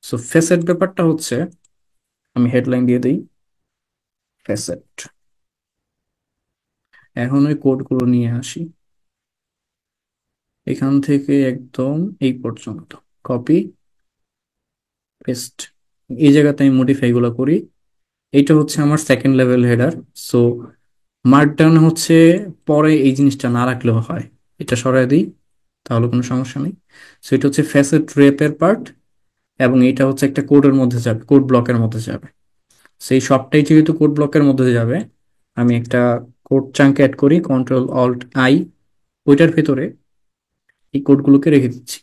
সো ফ্যাসেট ব্যাপারটা হচ্ছে, আমি হেডলাইন দিয়ে দিই ফ্যাসেট। এখন ওই কোডগুলো নিয়ে আসি, এখান থেকে একদম এই পর্যন্ত কপি পেস্ট, এই জায়গাতে আমি মডিফাই গুলো করি। এইটা হচ্ছে আমার second level header. So Markdown হচ্ছে পরে এই জিনিসটা না রাখলেও হয়, এটা সরাই দিই, তাহলে কোনো সমস্যা নেই। সো এটা হচ্ছে ফ্যাসেট রেপের পার্ট, এবং এটা হচ্ছে একটা কোডের মধ্যে যাবে, কোড ব্লকের মধ্যে যাবে। সেই সবটাই যেহেতু কোড ব্লকের মধ্যে যাবে, আমি একটা কোড চাঙ্ক অ্যাড করি, Ctrl+Alt+I, ওইটার ভেতরে এই কোডগুলোকে রেখে দিচ্ছি,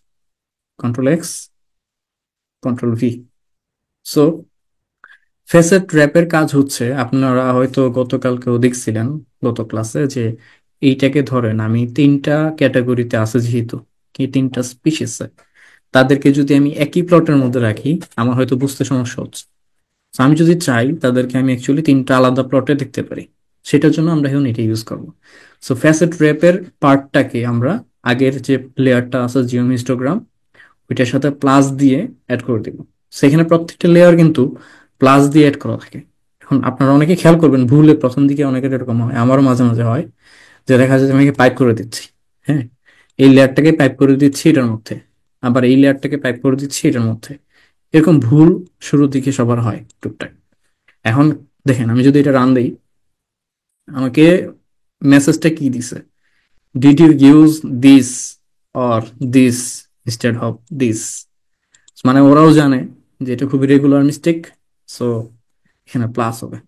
Ctrl+X, Ctrl+V। সো ফেসেট র্যাপের কাজ হচ্ছে, আপনারা হয়তো গতকালকেও দেখছিলেন গত ক্লাসে, যে এইটাকে ধরেন আমি তিনটা ক্যাটাগরিতে আছে যেহেতু, এই তিনটা স্পিসিস, তাদেরকে যদি আমি একই প্লটের মধ্যে রাখি আমার হয়তো বুঝতে সমস্যা হচ্ছে। So, আমি যদি চাই তাদেরকে আমি অ্যাকচুয়ালি তিনটা আলাদা প্লটে দেখতে পারি, সেটার জন্য আমরা এখন এটা ইউজ করব। সো ফ্যাসেট র্যাপের পার্টটাকে আমরা আগের যে লেয়ারটা আছে জিওম হিস্টোগ্রাম, ওইটার সাথে প্লাস দিয়ে অ্যাড করে দিব। সেখানে প্রত্যেকটা লেয়ার কিন্তু প্লাস দিয়ে অ্যাড করা থাকে। এখন আপনারা অনেকে খেয়াল করবেন, ভুলে প্রথম দিকে অনেকের এরকম হয়, আমারও মাঝে মাঝে হয়, যে দেখা যায় যে আমি পাইপ করে দিচ্ছি। হ্যাঁ, এই লেয়ারটাকে পাইপ করে দিচ্ছি এটার মধ্যে, আবার এই লেয়ারটাকে পাইপ করে দিচ্ছি এটার মধ্যে। এরকম ভুল শুরুর দিকে সবার হয় টুকটাক। এখন দেখেন আমি যদি এটা রান দিই, আমাকে মেসেজটা কি দিছে, did you use this or this instead of this. মানে ওরাও জানে যে এটা খুবই রেগুলার মিস্টেক। সো এখানে প্লাস হবে।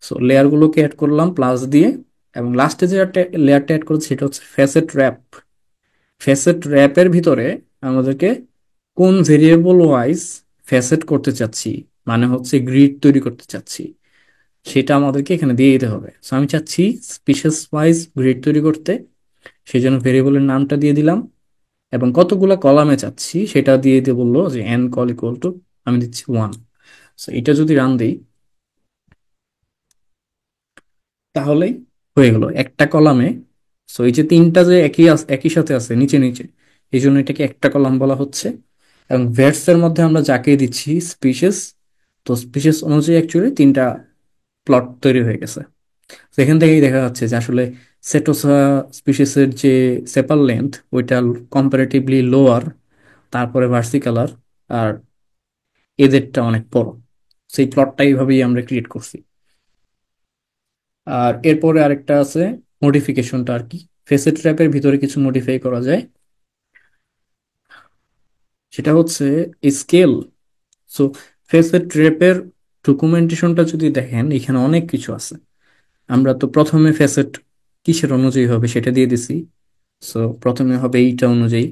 সো লেয়ারগুলোকে অ্যাড করলাম প্লাস দিয়ে, এবং লাস্টে যে লেয়ারটা অ্যাড করেছি সেটা হচ্ছে ফ্যাসেট র্যাপ। ফ্যাসেট র্যাপের ভিতরে আমাদেরকে কোন ভেরিয়েবল ওয়াইজ ফ্যাসেট করতে চাচ্ছি, মানে হচ্ছে গ্রিড তৈরি করতে চাচ্ছি, সেটা আমাদেরকে এখানে দিয়ে দিতে হবে। সো আমি চাচ্ছি স্পিসিস ওয়াইজ গ্রিড তৈরি করতে, সেই জন্য ভেরিয়েবলের নামটা দিয়ে দিলাম, এবং কতগুলা কলামে চাচ্ছি সেটা দিয়ে দিয়ে বললো যে এন কল ইকুয়াল টু, আমি দিচ্ছি 1। সো এটা যদি রান দিই তাহলেই হয়ে গেল একটা কলামে। সো এই যে তিনটা যে একই সাথে আছে নিচে নিচে, এই জন্য এটাকে একটা কলাম বলা হচ্ছে। এবং ভেটস এর মধ্যে আমরা যাকে দিচ্ছি স্পিসিস, তো স্পিসিস অনুযায়ী অ্যাকচুয়ালি তিনটা প্লট তৈরি হয়ে গেছে। তো এখান থেকেই দেখা যাচ্ছে যে আসলে সেটোসা স্পিসিসের যে সেপাল লেন্থ ওইটা কম্পারেটিভলি লোয়ার, তারপরে ভার্সিকালার, আর এদেরটা অনেক বড়। সেই প্লটটা এইভাবেই আমরা ক্রিয়েট করছি। আর এরপরে আরেকটা আছে মডিফিকেশনটা আর কি, ফেসেট ট্র্যাপের ভিতরে কিছু মডিফাই করা যায়, সেটা হচ্ছে স্কেল। সো ফেসেট ট্র্যাপের ডকুমেন্টেশনটা যদি দেখেন এখানে অনেক কিছু আছে। আমরা তো প্রথমে ফেসেট কিসের অনুযায়ী হবে সেটা দিয়ে দিছি। সো প্রথমে হবে এইটা অনুযায়ী,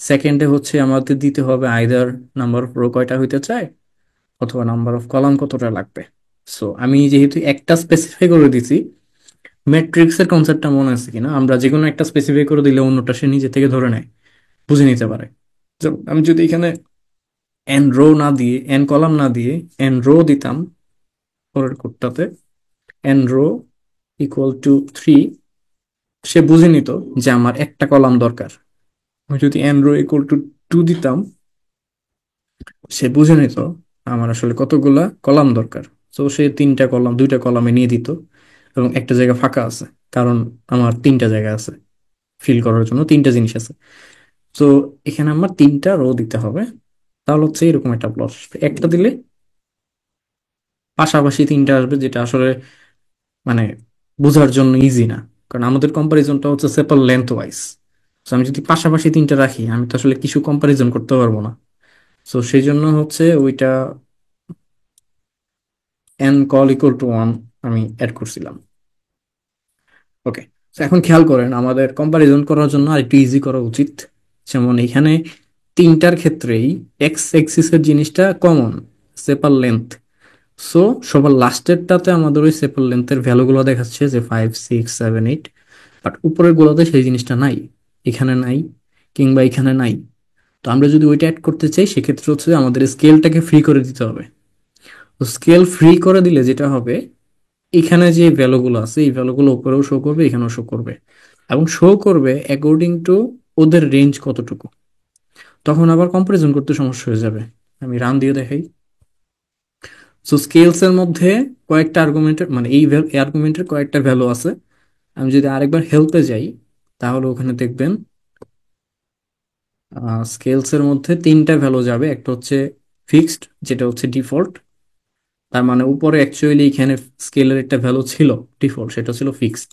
সেকেন্ডে হচ্ছে আমাদের দিতে হবে আইদার নাম্বার অফ রো কয়টা হইতে চায় অথবা নাম্বার অফ কলাম কতটা লাগবে। সো আমি যেহেতু একটা স্পেসিফাই করে দিছি, ম্যাট্রিক্সের কনসেপ্টটা মনে আছে কিনা, আমরা যে কোনো একটা স্পেসিফাই করে দিলে অন্যটা সে নিজে থেকে ধরে নেয়, বুঝে নিতে পারে। যেমন আমি যদি এখানে এন রো না দিয়ে, এন কলাম না দিয়ে এন রো দিতাম পরের কোডটাতে, এন রো ইকুয়াল টু 3, সে বুঝে নিত যে আমার একটা কলাম দরকার। আমি যদি এন রো ইকুয়াল টু 2 দিতাম, সে বুঝে নিত আমার আসলে কতগুলা কলাম দরকার। তো সে তিনটা কলাম দুইটা কলামে নিয়ে দিত, এবং একটা জায়গা ফাঁকা আছে, কারণ আমার তিনটা জায়গা আছে ফিল করার জন্য, তিনটা জিনিস আছে। তো এখানে আমার তিনটা রো দিতে হবে। তাহলে হচ্ছে এরকম একটা প্লট আসবে, একটা দিলে পাশাপাশি তিনটা আসবে, যেটা আসলে মানে বোঝার জন্য ইজি না, কারণ আমাদের কম্পারিজনটা হচ্ছে সেপার লেন্থ ওয়াইজ। তো আমি যদি পাশাপাশি তিনটা রাখি আমি তো আসলে কিছু কম্পারিজন করতে পারবো না। তো সেই জন্য হচ্ছে ওইটা এন কল ইকুয়াল টু 1 আমি অ্যাড করছিলাম। ওকে, তো এখন খেয়াল করেন আমাদের কম্পারিজন করার জন্য আরেকটু ইজি করা উচিত। যেমন এখানে তিনটার ক্ষেত্রেই এক্স এক্সিসের জিনিসটা কমন, সেপার লেন্থ। সো সবার লাস্টেরটাতে আমাদের ওই সেপার লেন্থের ভ্যালুগুলো দেখাচ্ছে যে 5 6 7 8, বাট উপরের গুলোতে সেই জিনিসটা নাই, এখানে নাই কিংবা এখানে নাই। তো আমরা যদি ওইটা অ্যাড করতে চাই সেক্ষেত্রে হচ্ছে আমাদের স্কেলটাকে ফ্রি করে দিতে হবে। তো স্কেল ফ্রি করে দিলে যেটা হবে, এখানে যে ভ্যালুগুলো আছে এই ভ্যালুগুলো উপরেও শো করবে এখানেও শো করবে, এবং শো করবে অ্যাকর্ডিং টু ওদের রেঞ্জ কতটুকু। তখন আবার কম্পারিজন করতে সমস্যা হয়ে যাবে। আমি রান দিয়ে দেখাই। সো স্কেলস এর মধ্যে কয়েকটা আর্গুমেন্টের মানে এই আর্গুমেন্টের কয়েকটা ভ্যালু আছে। আমি যদি আরেকবার হেল্পে যাই তাহলে ওখানে দেখবেন স্কেলস এর মধ্যে তিনটা ভ্যালু যাবে। একটা হচ্ছে ফিক্সড, যেটা হচ্ছে ডিফল্ট, তার মানে উপরে অ্যাকচুয়ালি এখানে স্কেলের একটা ভ্যালু ছিল ডিফল্ট, সেটা ছিল ফিক্সড।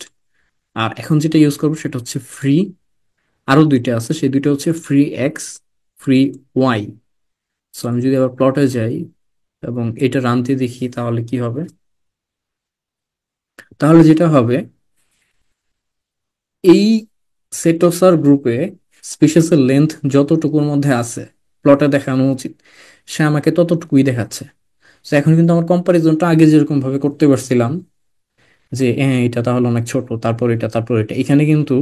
আর এখন যেটা ইউজ করবো সেটা হচ্ছে ফ্রি। আরো দুইটা আছে, সেই দুইটা হচ্ছে free X, free Y. So আমি যদি আবার প্লটে যাই এবং এটা রান দিয়ে দেখি তাহলে কি হবে। তাহলে যেটা হবে, এই সেটোসার গ্রুপে স্পিসিসের লেন্থ যতটুকুর মধ্যে আছে প্লটে দেখানো উচিত, সে আমাকে ততটুকুই দেখাচ্ছে। তো এখন কিন্তু আমার কম্পারিজনটা আগে যেরকম ভাবে করতে পারছিলাম যে হ্যাঁ এটা তাহলে অনেক ছোট, তারপর এটা তারপর এটা, এখানে কিন্তু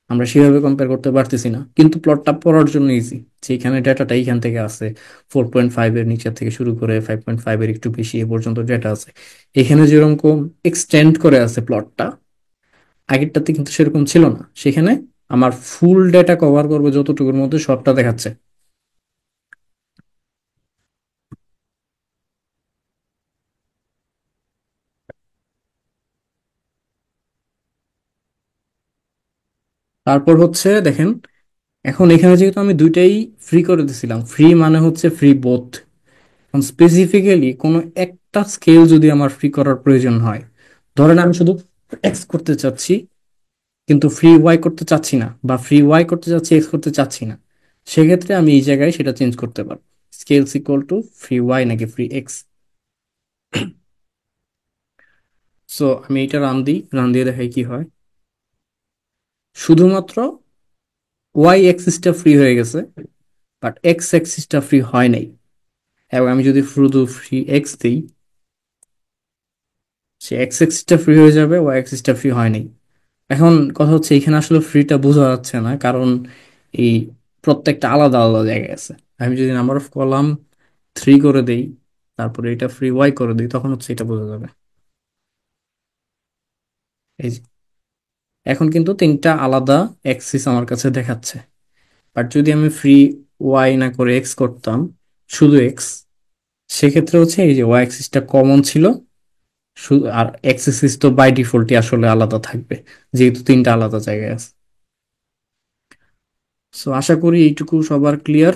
আমরা সেভাবে কম্পেয়ার করতে পারতেছি না। কিন্তু প্লটটা পড়ার জন্য ইজি, যে এখানে ডাটাটা এইখান থেকে আছে, 4.5 এর নিচে থেকে শুরু করে 5.5 এর একটু বেশি এ পর্যন্ত ডেটা আছে। এখানে যেরকম এক্সটেন্ড করে আছে প্লটটা, আগেরটাতে কিন্তু সেরকম ছিল না। সেখানে আমার ফুল ডেটা কভার করবে যতটুকুর মধ্যে সবটা দেখাচ্ছে। তারপর হচ্ছে দেখেন, এখন এখানে যেহেতু আমি দুইটাই ফ্রি করে দিছিলাম, ফ্রি মানে হচ্ছে ফ্রি বোথ। এখন স্পেসিফিক্যালি কোনো একটা স্কেল যদি আমার ফ্রি করার প্রয়োজন হয়, ধরেন আমি শুধু এক্স করতে চাচ্ছি কিন্তু ফ্রি ওয়াই করতে চাচ্ছি না, বা ফ্রি ওয়াই করতে চাচ্ছি এক্স করতে চাচ্ছি না, সেক্ষেত্রে আমি এই জায়গায় সেটা চেঞ্জ করতে পারবো, scales equal to free Y নাকি ফ্রি এক্স। সো আমি এটা রান দিই, রান দিয়ে দেখাই কি হয়। শুধুমাত্র ওয়াই এক্সিসটা ফ্রি হয়ে গেছে, বাট এক্স এক্সিসটা ফ্রি হয় নাই। এবং আমি যদি শুধু ফ্রি এক্স দিই, সে এক্স এক্সিসটা ফ্রি হয়ে যাবে, ওয়াই এক্সিসটা ফ্রি হয়নি। এখন কথা হচ্ছে এখানে আসলে ফ্রিটা বোঝা যাচ্ছে না, কারণ এই প্রত্যেকটা আলাদা আলাদা জায়গায় আছে। আমি যদি নাম্বার অফ কলাম 3 করে দেই, তারপরে এটা ফ্রি ওয়াই করে দিই, তখন হচ্ছে এটা বোঝা যাবে। এই যে, এখন কিন্তু তিনটা আলাদা অ্যাক্সিস আমার কাছে দেখাচ্ছে। বাট যদি আমি ফ্রি ওয়াই না করে এক্স করতাম, শুধু এক্স, সেক্ষেত্রে হচ্ছে এই যে ওয়াই অ্যাক্সিসটা কমন ছিল, শুধু আর এক্স অ্যাক্সিস তো বাই ডিফল্টই আসলে আলাদা থাকবে, যেহেতু তিনটা আলাদা জায়গায় আছে। সো আশা করি এইটুকু সবার ক্লিয়ার।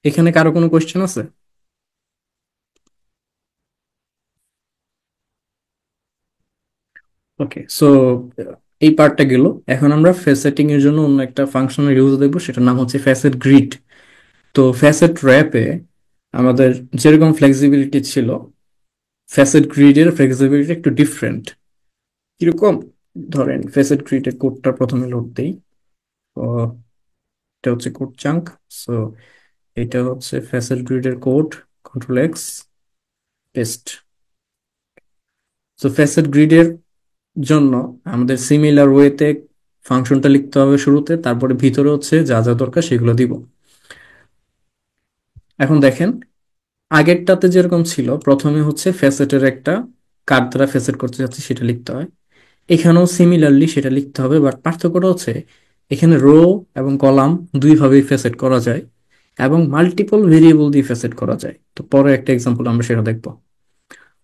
এখানে কারো কোনো কোয়েশ্চেন আছে? ওকে, সো এই পার্টটা গেল। এখন আমরা ফেসেটিং এর জন্য অন্য একটা ফাংশনের ইউজ দেখবো, সেটার নাম হচ্ছে ফ্যাসেট গ্রিড। তো ফ্যাসেট র্যাপে আমাদের যেরকম ফ্লেক্সিবিলিটি ছিল, ফ্যাসেট গ্রিডের ফ্লেক্সিবিলিটি একটু ডিফারেন্ট। কিরকম? ধরেন ফ্যাসেট গ্রিডের কোডটা প্রথমে লোড দেই। তো এটা হচ্ছে কোড চাঙ্ক। সো এটা হচ্ছে ফ্যাসেট গ্রিডের কোড, কন্ট্রোল এক্স, পেস্ট। তো ফ্যাসেট গ্রিডের জন্য আমাদের সিমিলার ওয়েতে ফাংশনটা লিখতে হবে শুরুতে, তারপরে ভিতরে হচ্ছে যা যা দরকার সেগুলো দিব। এখন দেখেন, আগেরটাতে যেরকম ছিল, প্রথমে হচ্ছে ফ্যাসেটের একটা কার দ্বারা ফ্যাসেট করতে যাচ্ছে সেটা লিখতে হয়। এখানেও সিমিলারলি সেটা লিখতে হবে, বাট পার্থক্যটা হচ্ছে এখানে রো এবং কলাম দুইভাবেই ফ্যাসেট করা যায়, এবং মাল্টিপল ভেরিয়েবল দিয়ে ফ্যাসেট করা যায়। তো পরে একটা এক্সাম্পল আমরা সেটা দেখবো।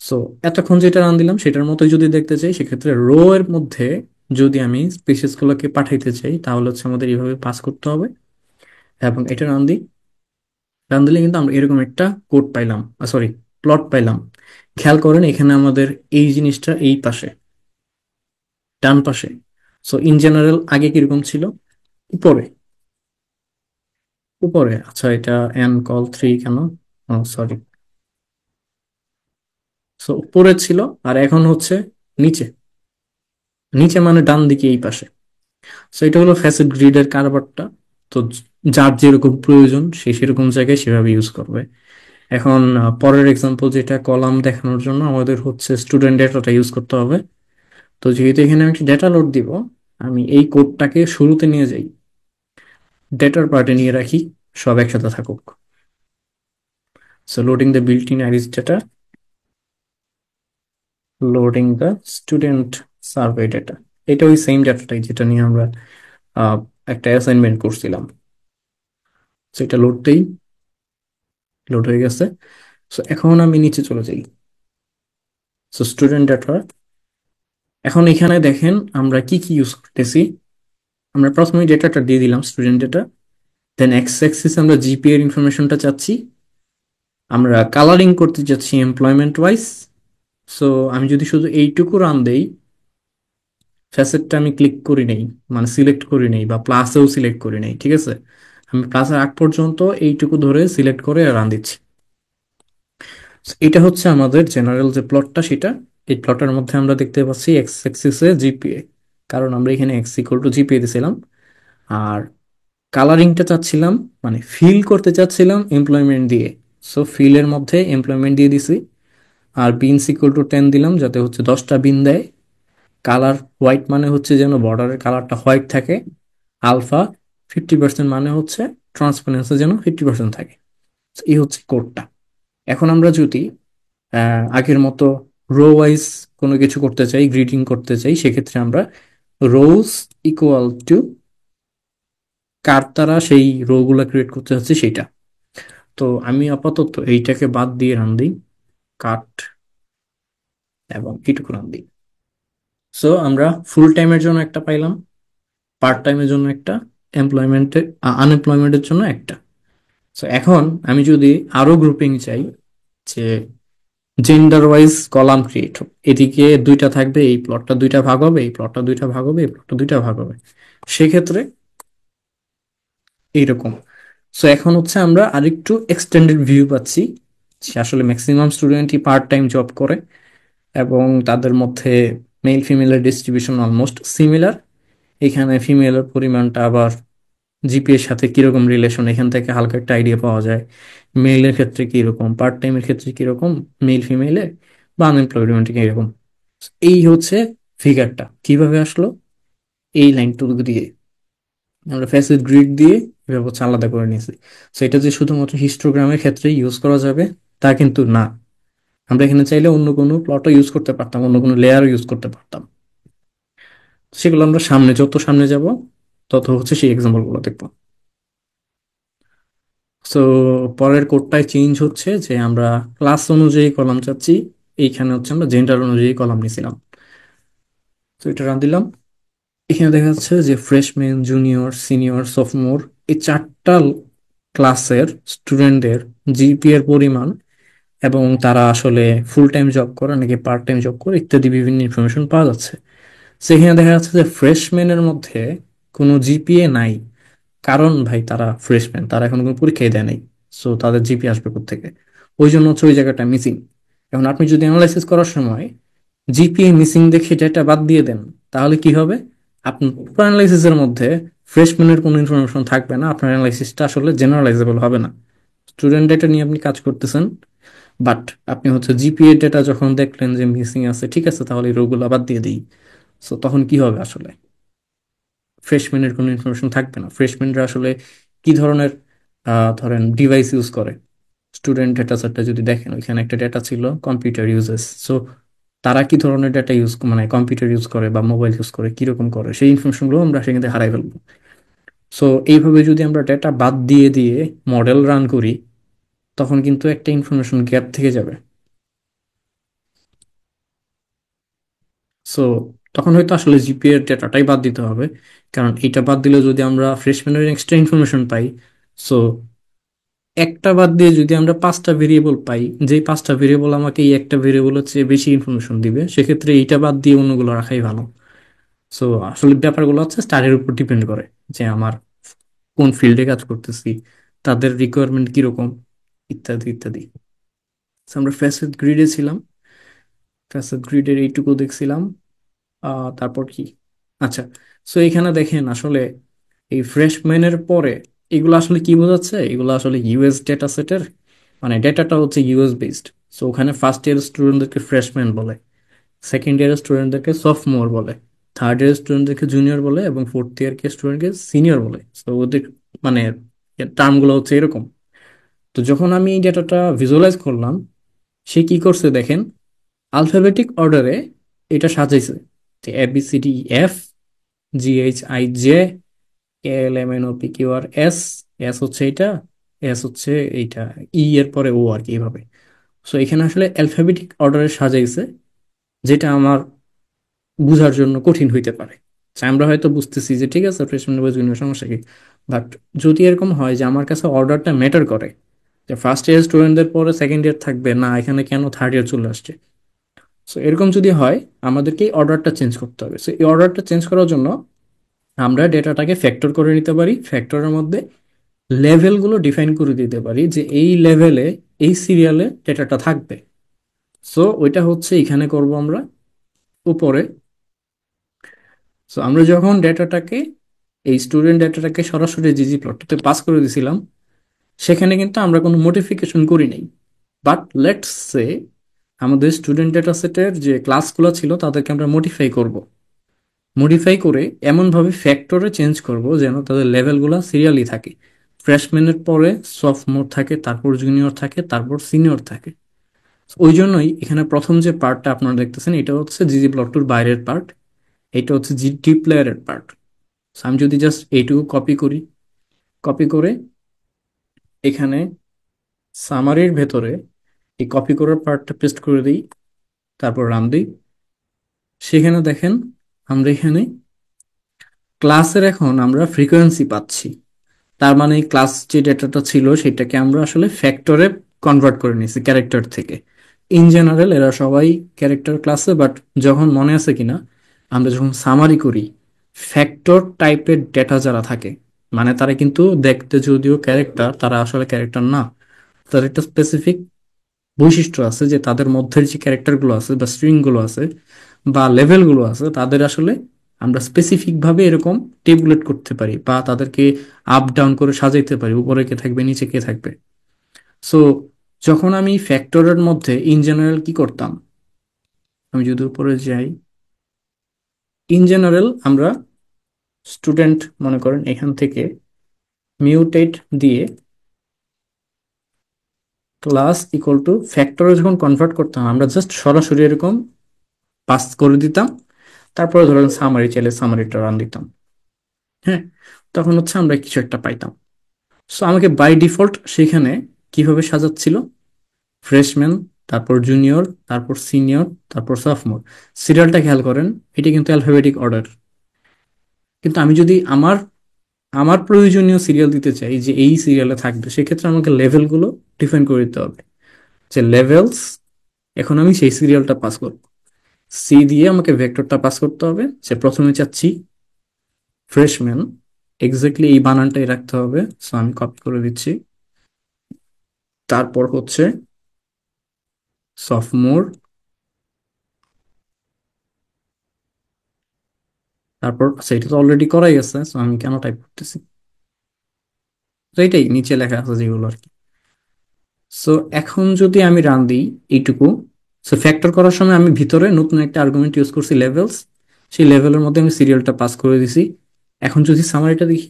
সো এতক্ষণ যেটা রান দিলাম সেটার মতোই যদি দেখতে চাই, সেক্ষেত্রে রো এর মধ্যে যদি আমি স্পেসিস গুলোকে পাঠাইতে চাই, তাহলে হচ্ছে আমাদের এইভাবে পাস করতে হবে। এবং এটা রান দিই, রান দিলে কিন্তু আমরা এরকম একটা কোড পাইলাম, সরি, প্লট পাইলাম। খেয়াল করেন এখানে আমাদের এই জিনিসটা এই পাশে, ডান পাশে। সো ইন জেনারেল আগে কিরকম ছিল? উপরে, উপরে। আচ্ছা, এটা এন কল 3 কেন? সরি, সো উপরে ছিল, আর এখন হচ্ছে নিচে। নিচে মানে ডান দিকে এই পাশে। সো এটা হলো ফ্যাসেট গ্রিডের কারবারটা। তো যার যেরকম প্রয়োজন সে সেরকম জায়গায় সেভাবে ইউজ করবে। এখন পরের এক্সাম্পল, যেটা কলাম দেখানোর জন্য আমাদের হচ্ছে স্টুডেন্ট ডেটাটা ইউজ করতে হবে। তো যেহেতু এখানে আমি একটা ডেটা লোড দিব, আমি এই কোডটাকে শুরুতে নিয়ে যাই, ডেটার পার্টে নিয়ে রাখি, সব একসাথে থাকুক। So loading the built in iris data, loading the student survey data. এটা ওই সেম ডেটাটাই যেটা নিয়ে আমরা আহ, একটা অ্যাসাইনমেন্ট করছিলাম। তো এটা লোড দেই, লোড হয়ে গেছে। সো এখন আমি নিচে চলে যাই। সো স্টুডেন্ট ডাটা, এখন এখানে দেখেন আমরা কি কি ইউজ করতেছি। আমরা প্রথমে ডেটাটা দিয়ে দিলাম, স্টুডেন্ট ডেটা। দেন এক্স অ্যাক্সিস আমরা জিপিএ এর ইনফরমেশনটা চাচ্ছি, আমরা কালারিং করতে চাচ্ছি এমপ্লয়মেন্ট ওয়াইজ। সো আমি যদি শুধু এইটুকু রান দেই, ফ্যাসেটটা আমি ক্লিক করি নেই, মানে সিলেক্ট করি নেই, বা প্লাসেও সিলেক্ট করি নেই, ঠিক আছে? আমি প্লাসের আগ পর্যন্ত এইটুকু ধরে সিলেক্ট করে রান দিচ্ছি। So, এটা হচ্ছে আমাদের জেনারেল যে প্লটটা সেটা। এই প্লটের মধ্যে আমরা দেখতে পাচ্ছি এক্স অ্যাক্সিসে জিপিএ, কারণ আমরা এখানে এক্স ইকুয়াল টু জিপিএ দিছিলাম। আর কালারিংটা চাচ্ছিলাম, মানে ফিল করতে চাচ্ছিলাম এমপ্লয়মেন্ট দিয়ে। সো ফিলের মধ্যে এমপ্লয়মেন্ট দিয়ে দিছি। আর বিনস ইকুয়াল টু 10 দিলাম, যাতে হচ্ছে 10টা বিন দেয়। কালার হোয়াইট মানে হচ্ছে যেন বর্ডারের কালারটা হোয়াইট থাকে। আলফা 50% মানে হচ্ছে ট্রান্সপারেন্সি যেন 50% থাকে। So, এই হচ্ছে কোডটা। এখন আমরা যদি আগের মতো রো ওয়াইজ কোনো কিছু করতে চাই, গ্রিডিং করতে চাই, সেক্ষেত্রে আমরা রোজ ইকুয়াল টু কার দ্বারা সেই রো গুলা ক্রিয়েট করতে চাচ্ছি সেটা। তো আমি আপাতত এইটাকে বাদ দিয়ে রান দিই, কাট, এবং এইটুকু রান দিই। সো আমরা ফুল টাইমের জন্য একটা পাইলাম, পার্ট টাইমের জন্য একটা, এমপ্লয়মেন্টের আনএমপ্লয়মেন্টের জন্য একটা। সো এখন আমি যদি আরো গ্রুপিং চাই, যে জেন্ডার ওয়াইজ কলাম ক্রিয়েট হোক, এদিকে দুইটা থাকবে, এই প্লটটা দুইটা ভাগ হবে, এই প্লটটা দুইটা ভাগ হবে, এই প্লটটা দুইটা ভাগ হবে, সেক্ষেত্রে এইরকম। সো এখন হচ্ছে আমরা আরেকটু এক্সটেন্ডেড ভিউ পাচ্ছি, যে আসলে ম্যাক্সিমাম স্টুডেন্টই পার্ট টাইম জব করে, এবং তাদের মধ্যে মেল ফিমেলের ডিস্ট্রিবিউশন অলমোস্ট সিমিলার। এখানে ফিমেলের পরিমাণটা আবার জিপিএ এর সাথে কিরকম রিলেশন, এখান থেকে হালকা একটা আইডিয়া পাওয়া যায়। মেইলের ক্ষেত্রে কিরকম, পার্ট টাইমের ক্ষেত্রে কিরকম, মেল ফিমেলে, বা আনএমপ্লয়মেন্ট কিরকম। এই হচ্ছে ফিগারটা কিভাবে আসলো, এই লাইনটুকু দিয়ে আমরা ফ্যাসিড গ্রিড দিয়ে এভাবে হচ্ছে আলাদা করে নিয়েছি। তো এটা যে শুধুমাত্র হিস্টোগ্রামের ক্ষেত্রে ইউজ করা যাবে তা কিন্তু না, আমরা এখানে চাইলে অন্য কোনো প্লটও ইউজ করতে পারতাম, অন্য কোনো লেয়ারও ইউজ করতে পারতাম। সেগুলো আমরা সামনে, যত সামনে যাব তত হচ্ছে সেই এক্সাম্পল গুলো দেখবো। সো পরের কোডটায় চেঞ্জ হচ্ছে যে আমরা ক্লাস অনুযায়ী কলাম চাচ্ছি, এইখানে হচ্ছে আমরা জেন্ডার অনুযায়ী কলাম নিছিলাম। তো এটা রান দিলাম, এখানে দেখা যাচ্ছে যে ফ্রেশম্যান, জুনিয়র, সিনিয়র, সফটমোর, এই চারটা ক্লাসের স্টুডেন্টদের জিপিএ এর পরিমাণ, এবং তারা আসলে ফুল টাইম জব করে নাকি পার্ট টাইম জব করে ইত্যাদি বিভিন্ন ইনফরমেশন পাওয়া যাচ্ছে। সেখানে দেখা যাচ্ছে যে ফ্রেশম্যানের মধ্যে কোনো জিপিএ নাই, কারণ ভাই তারা ফ্রেশম্যান, তারা এখন কোনো পরীক্ষাই দেয় নাই। সো তাদের জিপিএ আসবে কোত্থেকে? ওই জন্য হচ্ছে ওই জায়গাটা মিসিং। এখন আপনি যদি অ্যানালাইসিস করার সময় জিপিএ মিসিং দেখে ডেটা বাদ দিয়ে দেন, তাহলে কি হবে? আপনার পুরো অ্যানালাইসিসের মধ্যে ফ্রেশম্যানের কোনো ইনফরমেশন থাকবে না, আপনার অ্যানালাইসিসটা আসলে জেনারেলাইজেবল হবে না। স্টুডেন্ট ডেটা নিয়ে আপনি কাজ করতেছেন, বাট আপনি হচ্ছে জিপিএ ডেটা যখন দেখলেন যে মিসিং আছে, ঠিক আছে তাহলে এই রোগুলো বাদ দিয়ে দিই। সো তখন কি হবে আসলে? ফ্রেশম্যানের কোনো ইনফরমেশন থাকবে না। ফ্রেশম্যানরা আসলে কি ধরনের ধরেন ডিভাইস ইউজ করে, স্টুডেন্ট ডেটা সেটটা যদি দেখেন, ওইখানে একটা ডেটা ছিল কম্পিউটার ইউজেস। সো তারা কি ধরনের ডেটা ইউজ, মানে কম্পিউটার ইউজ করে বা মোবাইল ইউজ করে, কিরকম করে, সেই ইনফরমেশনগুলো আমরা সেখান থেকে হারাই ফেলবো। সো এইভাবে যদি আমরা ডেটা বাদ দিয়ে দিয়ে মডেল রান করি, তখন কিন্তু একটা ইনফরমেশন গ্যাপ থেকে যাবে। সো তখন হয়তো আসলে জিপিএ এর ডেটাটাই বাদ দিতে হবে, কারণ এটা বাদ দিলে যদি আমরা ফ্রেশম্যানের এক্সট্রা ইনফরমেশন পাই, সো একটা বাদ দিয়ে যদি আমরা পাঁচটা ভেরিয়েবল পাই, যে পাঁচটা ভেরিয়েবল আমাকে এই একটা ভেরিয়েবলের চেয়ে বেশি ইনফরমেশন দিবে, সেক্ষেত্রে এইটা বাদ দিয়ে অন্যগুলো রাখাই ভালো। সো আসলে ব্যাপারগুলো হচ্ছে স্টাডির উপর ডিপেন্ড করে, যে আমার কোন ফিল্ডে কাজ করতেছি, তাদের রিকোয়ারমেন্ট কিরকম, ইত্যাদি ইত্যাদি। So আমরা ফ্যাসেট গ্রিডে ছিলাম, ফ্যাসেট গ্রিডের এইটুকু দেখছিলাম। তারপর কি, আচ্ছা, সো এখানে দেখেন আসলে এই ফ্রেশম্যানের পরে এগুলো আসলে কি বোঝাচ্ছে, এগুলো আসলে ইউএস ডেটা সেটের, মানে ডেটাটা হচ্ছে ইউএস বেসড। সো ওখানে ফার্স্ট ইয়ার স্টুডেন্টদেরকে ফ্রেশম্যান বলে, সেকেন্ড ইয়ার স্টুডেন্টদেরকে সফটমোর বলে, থার্ড ইয়ার স্টুডেন্টদেরকে জুনিয়র বলে, এবং ফোর্থ ইয়ার কে স্টুডেন্টকে সিনিয়র বলে। তো ওদের মানে টার্মগুলো হচ্ছে এরকম। তো যখন আমি এই ডেটাটা ভিজুয়ালাইজ করলাম, সে কি করছে দেখেন, আলফাবেটিক অর্ডারে এটা সাজাইছে, যে A B C D F, G H I J, L M N O P Q R S, S হচ্ছে এটা, এস হচ্ছে এইটা, ই এর পরে ও আর কি, এইভাবে। সো এখানে আসলে অ্যালফাবেটিক অর্ডারে সাজাইছে, যেটা আমার বুঝার জন্য কঠিন হইতে পারে। So, আমরা হয়তো বুঝতেছি যে ঠিক আছে ফ্রেশম্যান বয়েজ জুনিয়র সমস্যা কি, বাট যদি এরকম হয় যে আমার কাছে অর্ডারটা ম্যাটার করে, যে ফার্স্ট ইয়ার স্টুডেন্টদের পরে সেকেন্ড ইয়ার থাকবে না, এখানে কেন থার্ড ইয়ার চলে আসছে, সো এরকম যদি হয়, আমাদেরকে এই অর্ডারটা চেঞ্জ করতে হবে। সো এই অর্ডারটা চেঞ্জ করার জন্য আমরা ডেটাটাকে ফ্যাক্টর করে নিতে পারি, ফ্যাক্টরের মধ্যে লেভেলগুলো ডিফাইন করে দিতে পারি, যে এই লেভেলে এই সিরিয়ালে ডেটাটা থাকবে। সো ওইটা হচ্ছে এখানে করব আমরা উপরে। সো আমরা যখন ডেটাটাকে, এই স্টুডেন্ট ডেটাটাকে সরাসরি জিজি প্লটটাতে পাস করে দিছিলাম, সেখানে কিন্তু আমরা কোনো মডিফিকেশন করি নাই। বাট লেটস সে আমাদের স্টুডেন্ট ডেটা সেটের যে ক্লাসগুলো ছিল তাদেরকে আমরা মডিফাই করব, মডিফাই করে এমনভাবে ফ্যাক্টরে চেঞ্জ করব যেন তাদের লেভেলগুলো সিরিয়ালি থাকে। ফ্রেশম্যানের পরে সফটমোর থাকে, তারপর জুনিয়র থাকে, তারপর সিনিয়র থাকে। ওই জন্যই এখানে প্রথম যে পার্টটা আপনারা দেখতেছেন, এটা হচ্ছে জিজি প্লট টুর বাইরের পার্ট, এটা হচ্ছে জিটি প্লেয়ারের পার্ট। আমি যদি জাস্ট এইটুকু কপি করি, কপি করে এখানে সামারির ভেতরে এই কপি করার পার্টটা পেস্ট করে দিই, তারপর রান দিই, সেখানে দেখেন আমরা এখানে ক্লাসের এখন আমরা ফ্রিকোয়েন্সি পাচ্ছি। তার মানে ক্লাস যে ডেটাটা ছিল সেটাকে আমরা আসলে ফ্যাক্টরে কনভার্ট করে নিয়েছি ক্যারেক্টার থেকে। ইন জেনারেল এরা সবাই ক্যারেক্টার ক্লাসে, বাট যখন মনে আছে কিনা, আমরা যখন সামারি করি, ফ্যাক্টর টাইপের ডেটা যারা থাকে, মানে তারা কিন্তু দেখতে যদিও ক্যারেক্টার, তারা আসলে ক্যারেক্টার না। তার একটা স্পেসিফিক বৈশিষ্ট্য আছে, যে তাদের মধ্যের যে ক্যারেক্টার গুলো আছে বা স্ট্রিং গুলো আছে বা লেভেল গুলো আছে, তাদের আসলে আমরা স্পেসিফিক ভাবে এরকম টেবুলেট করতে পারি বা তাদেরকে আপ ডাউন করে সাজাইতে পারি, উপরে কে থাকবে নিচে কে থাকবে। সো যখন আমি ফ্যাক্টরের মধ্যে ইন জেনারেল কি করতাম, আমি যদি উপরে যাই, ইন জেনারেল আমরা স্টুডেন্ট মনে করেন এখান থেকে মিউটেট দিয়ে ক্লাস ইকুয়াল টু ফ্যাক্টরে যখন কনভার্ট করতাম আমরা জাস্ট সরাসরি এরকম পাস করে দিতাম, তারপরে ধরেন সামারি চাইলে সামারিটা রান দিতাম। হ্যাঁ, তখন হচ্ছে আমরা কিছু একটা পাইতাম। সো আমাকে বাই ডিফল্ট সেখানে কিভাবে সাজাচ্ছিল, ফ্রেশম্যান, তারপর জুনিয়র, তারপর সিনিয়র, তারপর সফটমোর। সিরিয়ালটা খেয়াল করেন, এটি কিন্তু অ্যালফাবেটিক অর্ডার। কিন্তু আমি যদি আমার আমার প্রয়োজনীয় সিরিয়াল দিতে চাই যে এই সিরিয়ালে থাকবে, সেক্ষেত্রে আমাকে লেভেলগুলো ডিফাইন করে দিতে হবে, যে লেভেলস, এখন আমি সেই সিরিয়ালটা পাস করব। সি দিয়ে আমাকে ভেক্টরটা পাস করতে হবে, যে প্রথমে চাচ্ছি ফ্রেশম্যান, এক্স্যাক্টলি এই বানানটাই রাখতে হবে। সো আমি কপি করে দিচ্ছি। তারপর হচ্ছে সফটমোর, তারপর সেটা তো অলরেডি করাই আছে, সো আমি কেন টাইপ করতেছি, তো এটাই নিচে লেখা আছে যেগুলো আর কি। সো এখন যদি আমি রান দিই এইটুকু, সো ফ্যাক্টর করার সময় আমি ভিতরে নতুন একটা আর্গুমেন্ট ইউজ করছি লেভেলস, সেই লেভেলের মধ্যে আমি সিরিয়ালটা পাস করে দিছি। এখন যদি সামারিটা দেখি,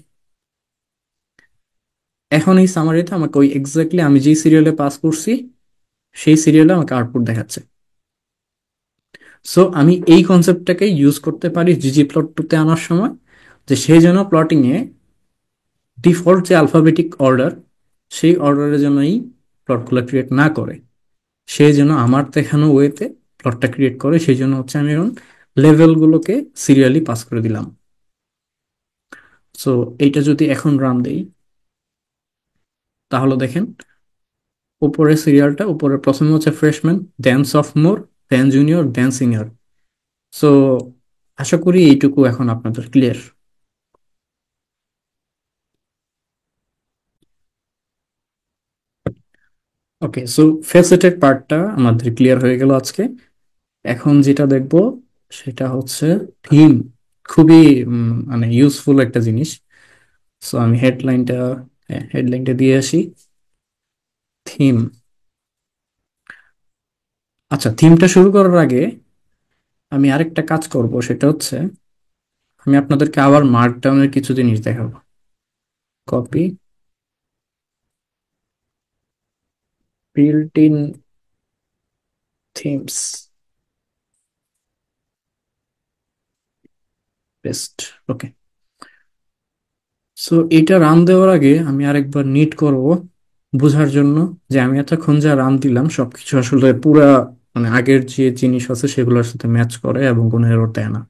এখন এই সামারিতে আমাকে ওই এক্স্যাক্টলি আমি যেই সিরিয়ালে পাস করছি সেই সিরিয়ালে আমাকে আউটপুট দেখাচ্ছে। সো আমি এই কনসেপ্টটাকে ইউজ করতে পারি জিজি প্লট টুতে আনার সময়, যে সেই জন্য প্লটিং এ ডিফল্ট যে আলফাবেটিক অর্ডার, সেই অর্ডারের জন্য এই প্লটগুলো ক্রিয়েট না করে, সেই জন্য আমার দেখানো ওয়েতে প্লটটা ক্রিয়েট করে। সেই জন্য হচ্ছে আমি এখন লেভেলগুলোকে সিরিয়ালি পাস করে দিলাম। সো এইটা যদি এখন রান দেই, তাহলে দেখেন উপরে সিরিয়ালটা, উপরে প্রথমে হচ্ছে ফ্রেশম্যান, দেন সফটমোর, দেন জুনিয়র, দেন সিনিয়র। সো আশা করি এইটুকু এখন আপনাদের ক্লিয়ার। ওকে, সো ফেসেটেড পার্টটা আমাদের ক্লিয়ার হয়ে গেল আজকে। এখন যেটা দেখব সেটা হচ্ছে থিম। খুবই মানে ইউজফুল একটা জিনিস। সো আমি হেডলাইনটা দিয়ে আসি, থিম। আচ্ছা, থিমটা শুরু করার আগে আমি আরেকটা কাজ করব, সেটা হচ্ছে আমি আপনাদেরকে আবার মার্কডাউনের কিছু জিনিস দেখাবো। Copy, built in themes, paste. Okay, so এটা রান দেওয়ার আগে আমি আরেকবার নিট করব বোঝার জন্য, যে আমি এতক্ষণ যা রান দিলাম সবকিছু আসলে পুরা মানে আগের যে জিনিস আছে সেগুলোর সাথে ম্যাচ করে এবং কোনো এরর দেয় না।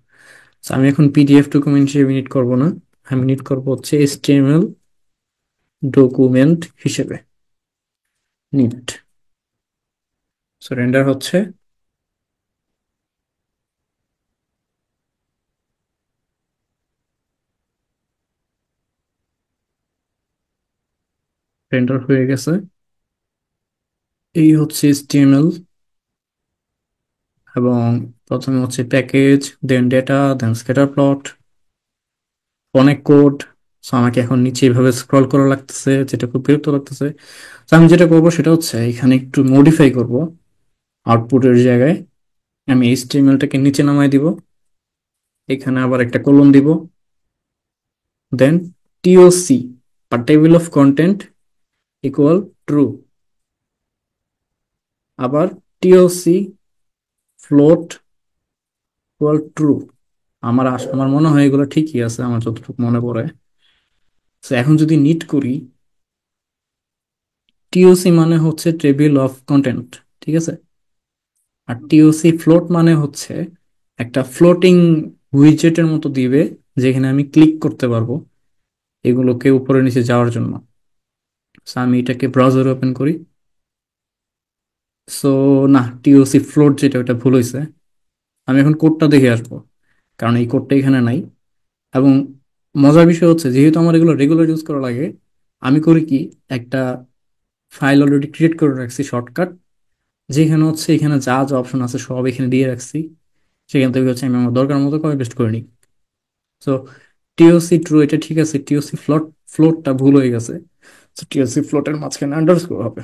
So আমি এখন পিডিএফ ডকুমেন্ট হিসেবে নিট করব না, আমি নিট করব হচ্ছে এইচটিএমএল ডকুমেন্ট হিসেবে, নিট। সো রেন্ডার হচ্ছে, রেন্ডার হয়ে গেছে। এই হচ্ছে এইচটিএমএল, এবং প্রথমে হচ্ছে প্যাকেজ, দেন ডেটা, দেন স্ক্যাটার প্লট, অনেক কোড। সো আমাকে এখন নিচে এইভাবে স্ক্রল করা লাগতেছে, যেটা খুব বিরক্ত লাগতেছে। তো আমি যেটা করবো সেটা হচ্ছে এখানে একটু মডিফাই করব। আউটপুটের জায়গায় আমি এইচটিএমএলটাকে নিচে নামাই দিব, এখানে আবার একটা কোলন দিব, দেন টিওসি বা table of content equal true, আবার টিওসি ফ্লোট ইকুয়াল ট্রু। আমার মনে হয় এগুলো ঠিকই আছে আমার যতটুকু মনে পড়ে। তো এখন যদি নিট করি, টিওসি মানে হচ্ছে টেবিল অফ কন্টেন্ট, ঠিক আছে। আর টিওসি ফ্লোট মানে হচ্ছে একটা ফ্লোটিং উইজেটের মতো দিবে, যেখানে আমি ক্লিক করতে পারবো এগুলোকে উপরে নিচে যাওয়ার জন্য। So আমি এটাকে ব্রাউজারে ওপেন করি। সো না, টিওসি ফ্লোট যেটা ওটা ভুল হয়েছে। আমি এখন কোডটা দেখে আসবো, কারণ এই কোডটা এখানে নাই। এবং মজার বিষয় হচ্ছে যেহেতু আমার এগুলো রেগুলার ইউজ করা লাগে, আমি করি কি, একটা ফাইল অলরেডি ক্রিয়েট করে রাখছি শর্টকাট, যেখানে হচ্ছে এখানে যা যা অপশন আছে সব এখানে দিয়ে রাখছি। সেখান থেকে হচ্ছে আমি আমার দরকার মতো কপি পেস্ট করে নিই। সো টিওসি ট্রু, এটা ঠিক আছে, টিওসি ফ্লোট, ফ্লোটটা ভুল হয়ে গেছে। সো টিওসি ফ্লোটের মাঝখানে আন্ডারস্কোর হবে।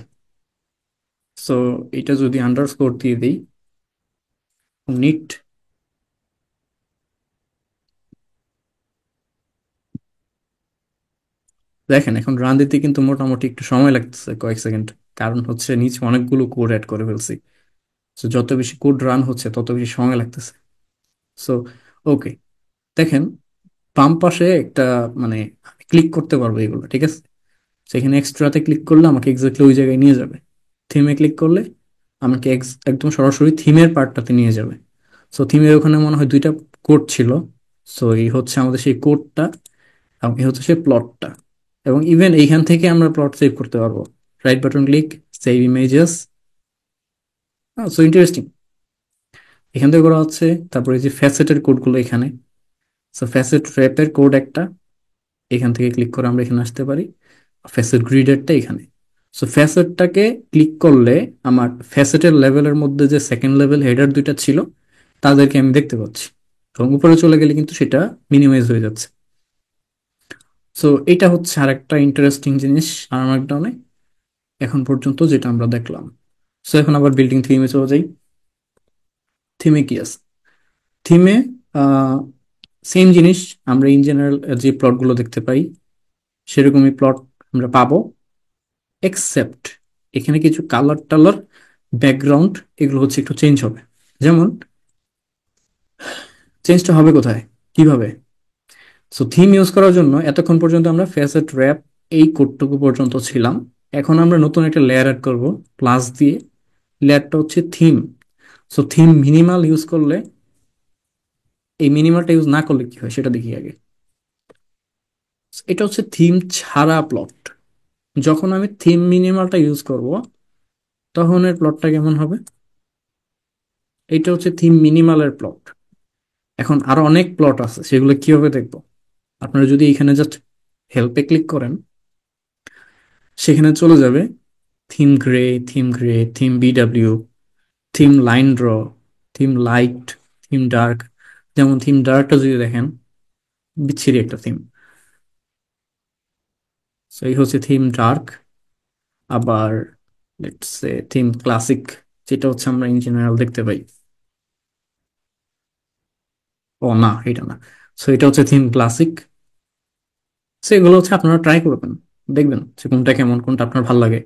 সো এটা যদি আন্ডারস্কোর দিয়ে দিই, নিট, দেখেন এখন রান দিতে কিন্তু মোটামুটি একটু সময় লাগতেছে, কয়েক সেকেন্ড। কারণ হচ্ছে নিচে অনেকগুলো কোড অ্যাড করে ফেলছি। সো যত বেশি কোড রান হচ্ছে তত বেশি সময় লাগতেছে। সো ওকে, দেখেন বাম পাশে একটা মানে ক্লিক করতে পারবো এগুলো, ঠিক আছে। সেখানে এক্সট্রাতে ক্লিক করলে আমাকে এক্স্যাক্টলি ওই জায়গায় নিয়ে যাবে। থিমে ক্লিক করলে আমাকে একদম সরাসরি থিমের পার্টটাতে নিয়ে যাবে। সো থিমের ওখানে মনে হয় দুইটা কোড ছিল। সো এই হচ্ছে আমাদের সেই কোডটা, এবং এই হচ্ছে সেই প্লটটা। এবং ইভেন এইখান থেকে আমরা প্লট সেভ করতে পারবো। Right button click, save images. So interesting, এখান থেকে করা হচ্ছে। তারপরে এই যে ফ্যাসেটের কোডগুলো এখানে, সো ফ্যাসেট র্যাপের কোড একটা, এখান থেকে ক্লিক করে আমরা এখানে আসতে পারি। ফ্যাসেট গ্রিডেরটা এখানে। সো ফ্যাসেটটাকে ক্লিক করলে আমার ফ্যাসেটের লেভেলের মধ্যে যে সেকেন্ড লেভেল হেডার দুইটা ছিল তাদেরকে আমি দেখতে পাচ্ছি। এবং উপরে চলে গেলে কিন্তু সেটা মিনিমাইজ হয়ে যাচ্ছে। সো এটা হচ্ছে আরেকটা ইন্টারেস্টিং জিনিস আর্মাকডাউনে এখন পর্যন্ত যেটা আমরা দেখলাম। সো এখন আবার বিল্ডিং থিমে চলে যাই। থিমে কি আছে? থিমে সেম জিনিস, আমরা ইন জেনারেল যে প্লটগুলো দেখতে পাই সেরকমই প্লট আমরা পাবো, এক্সেপ্ট এখানে কিছু কালার টালার, ব্যাকগ্রাউন্ড, এগুলো হচ্ছে একটু চেঞ্জ হবে। যেমন চেঞ্জটা হবে কোথায়, কিভাবে? সো থিম ইউজ করার জন্য এতক্ষণ পর্যন্ত আমরা ফেসেট র্যাপ এই কোডটুকু পর্যন্ত ছিলাম। এখন আমরা নতুন একটা লেয়ার অ্যাড করব প্লাস দিয়ে। লেয়ারটা হচ্ছে theme. So theme minimal use করলে, এই মিনিমালটা ইউজ না করলে কি হয় সেটা দেখি আগে। এটা হচ্ছে থিম ছাড়া প্লট। যখন আমি থিম মিনিমালটা ইউজ করব তখন এর প্লটটা কেমন হবে? এটা হচ্ছে থিম মিনিমালের প্লট। এখন আরো অনেক প্লট আছে, সেগুলো কিভাবে দেখবো? আপনারা যদি এখানে জাস্ট হেল্পে ক্লিক করেন, সেখানে চলে যাবে theme grey, theme grey, theme BW, theme line draw, theme light, theme dark. যেমন থিম ডার্কটা যদি দেখেন, বিচ্ছিরি একটা থিম। সো এই হচ্ছে থিম ডার্ক। আবার লেটস সে থিম ক্লাসিক, যেটা হচ্ছে আমরা ইন জেনারেল দেখতে পাই। ও না, এটা না। সো এটা হচ্ছে থিম ক্লাসিক। সো এগুলো হচ্ছে আপনারা ট্রাই করবেন, দেখবেন যে কোনটা কেমন, কোনটা আপনার ভালো লাগে।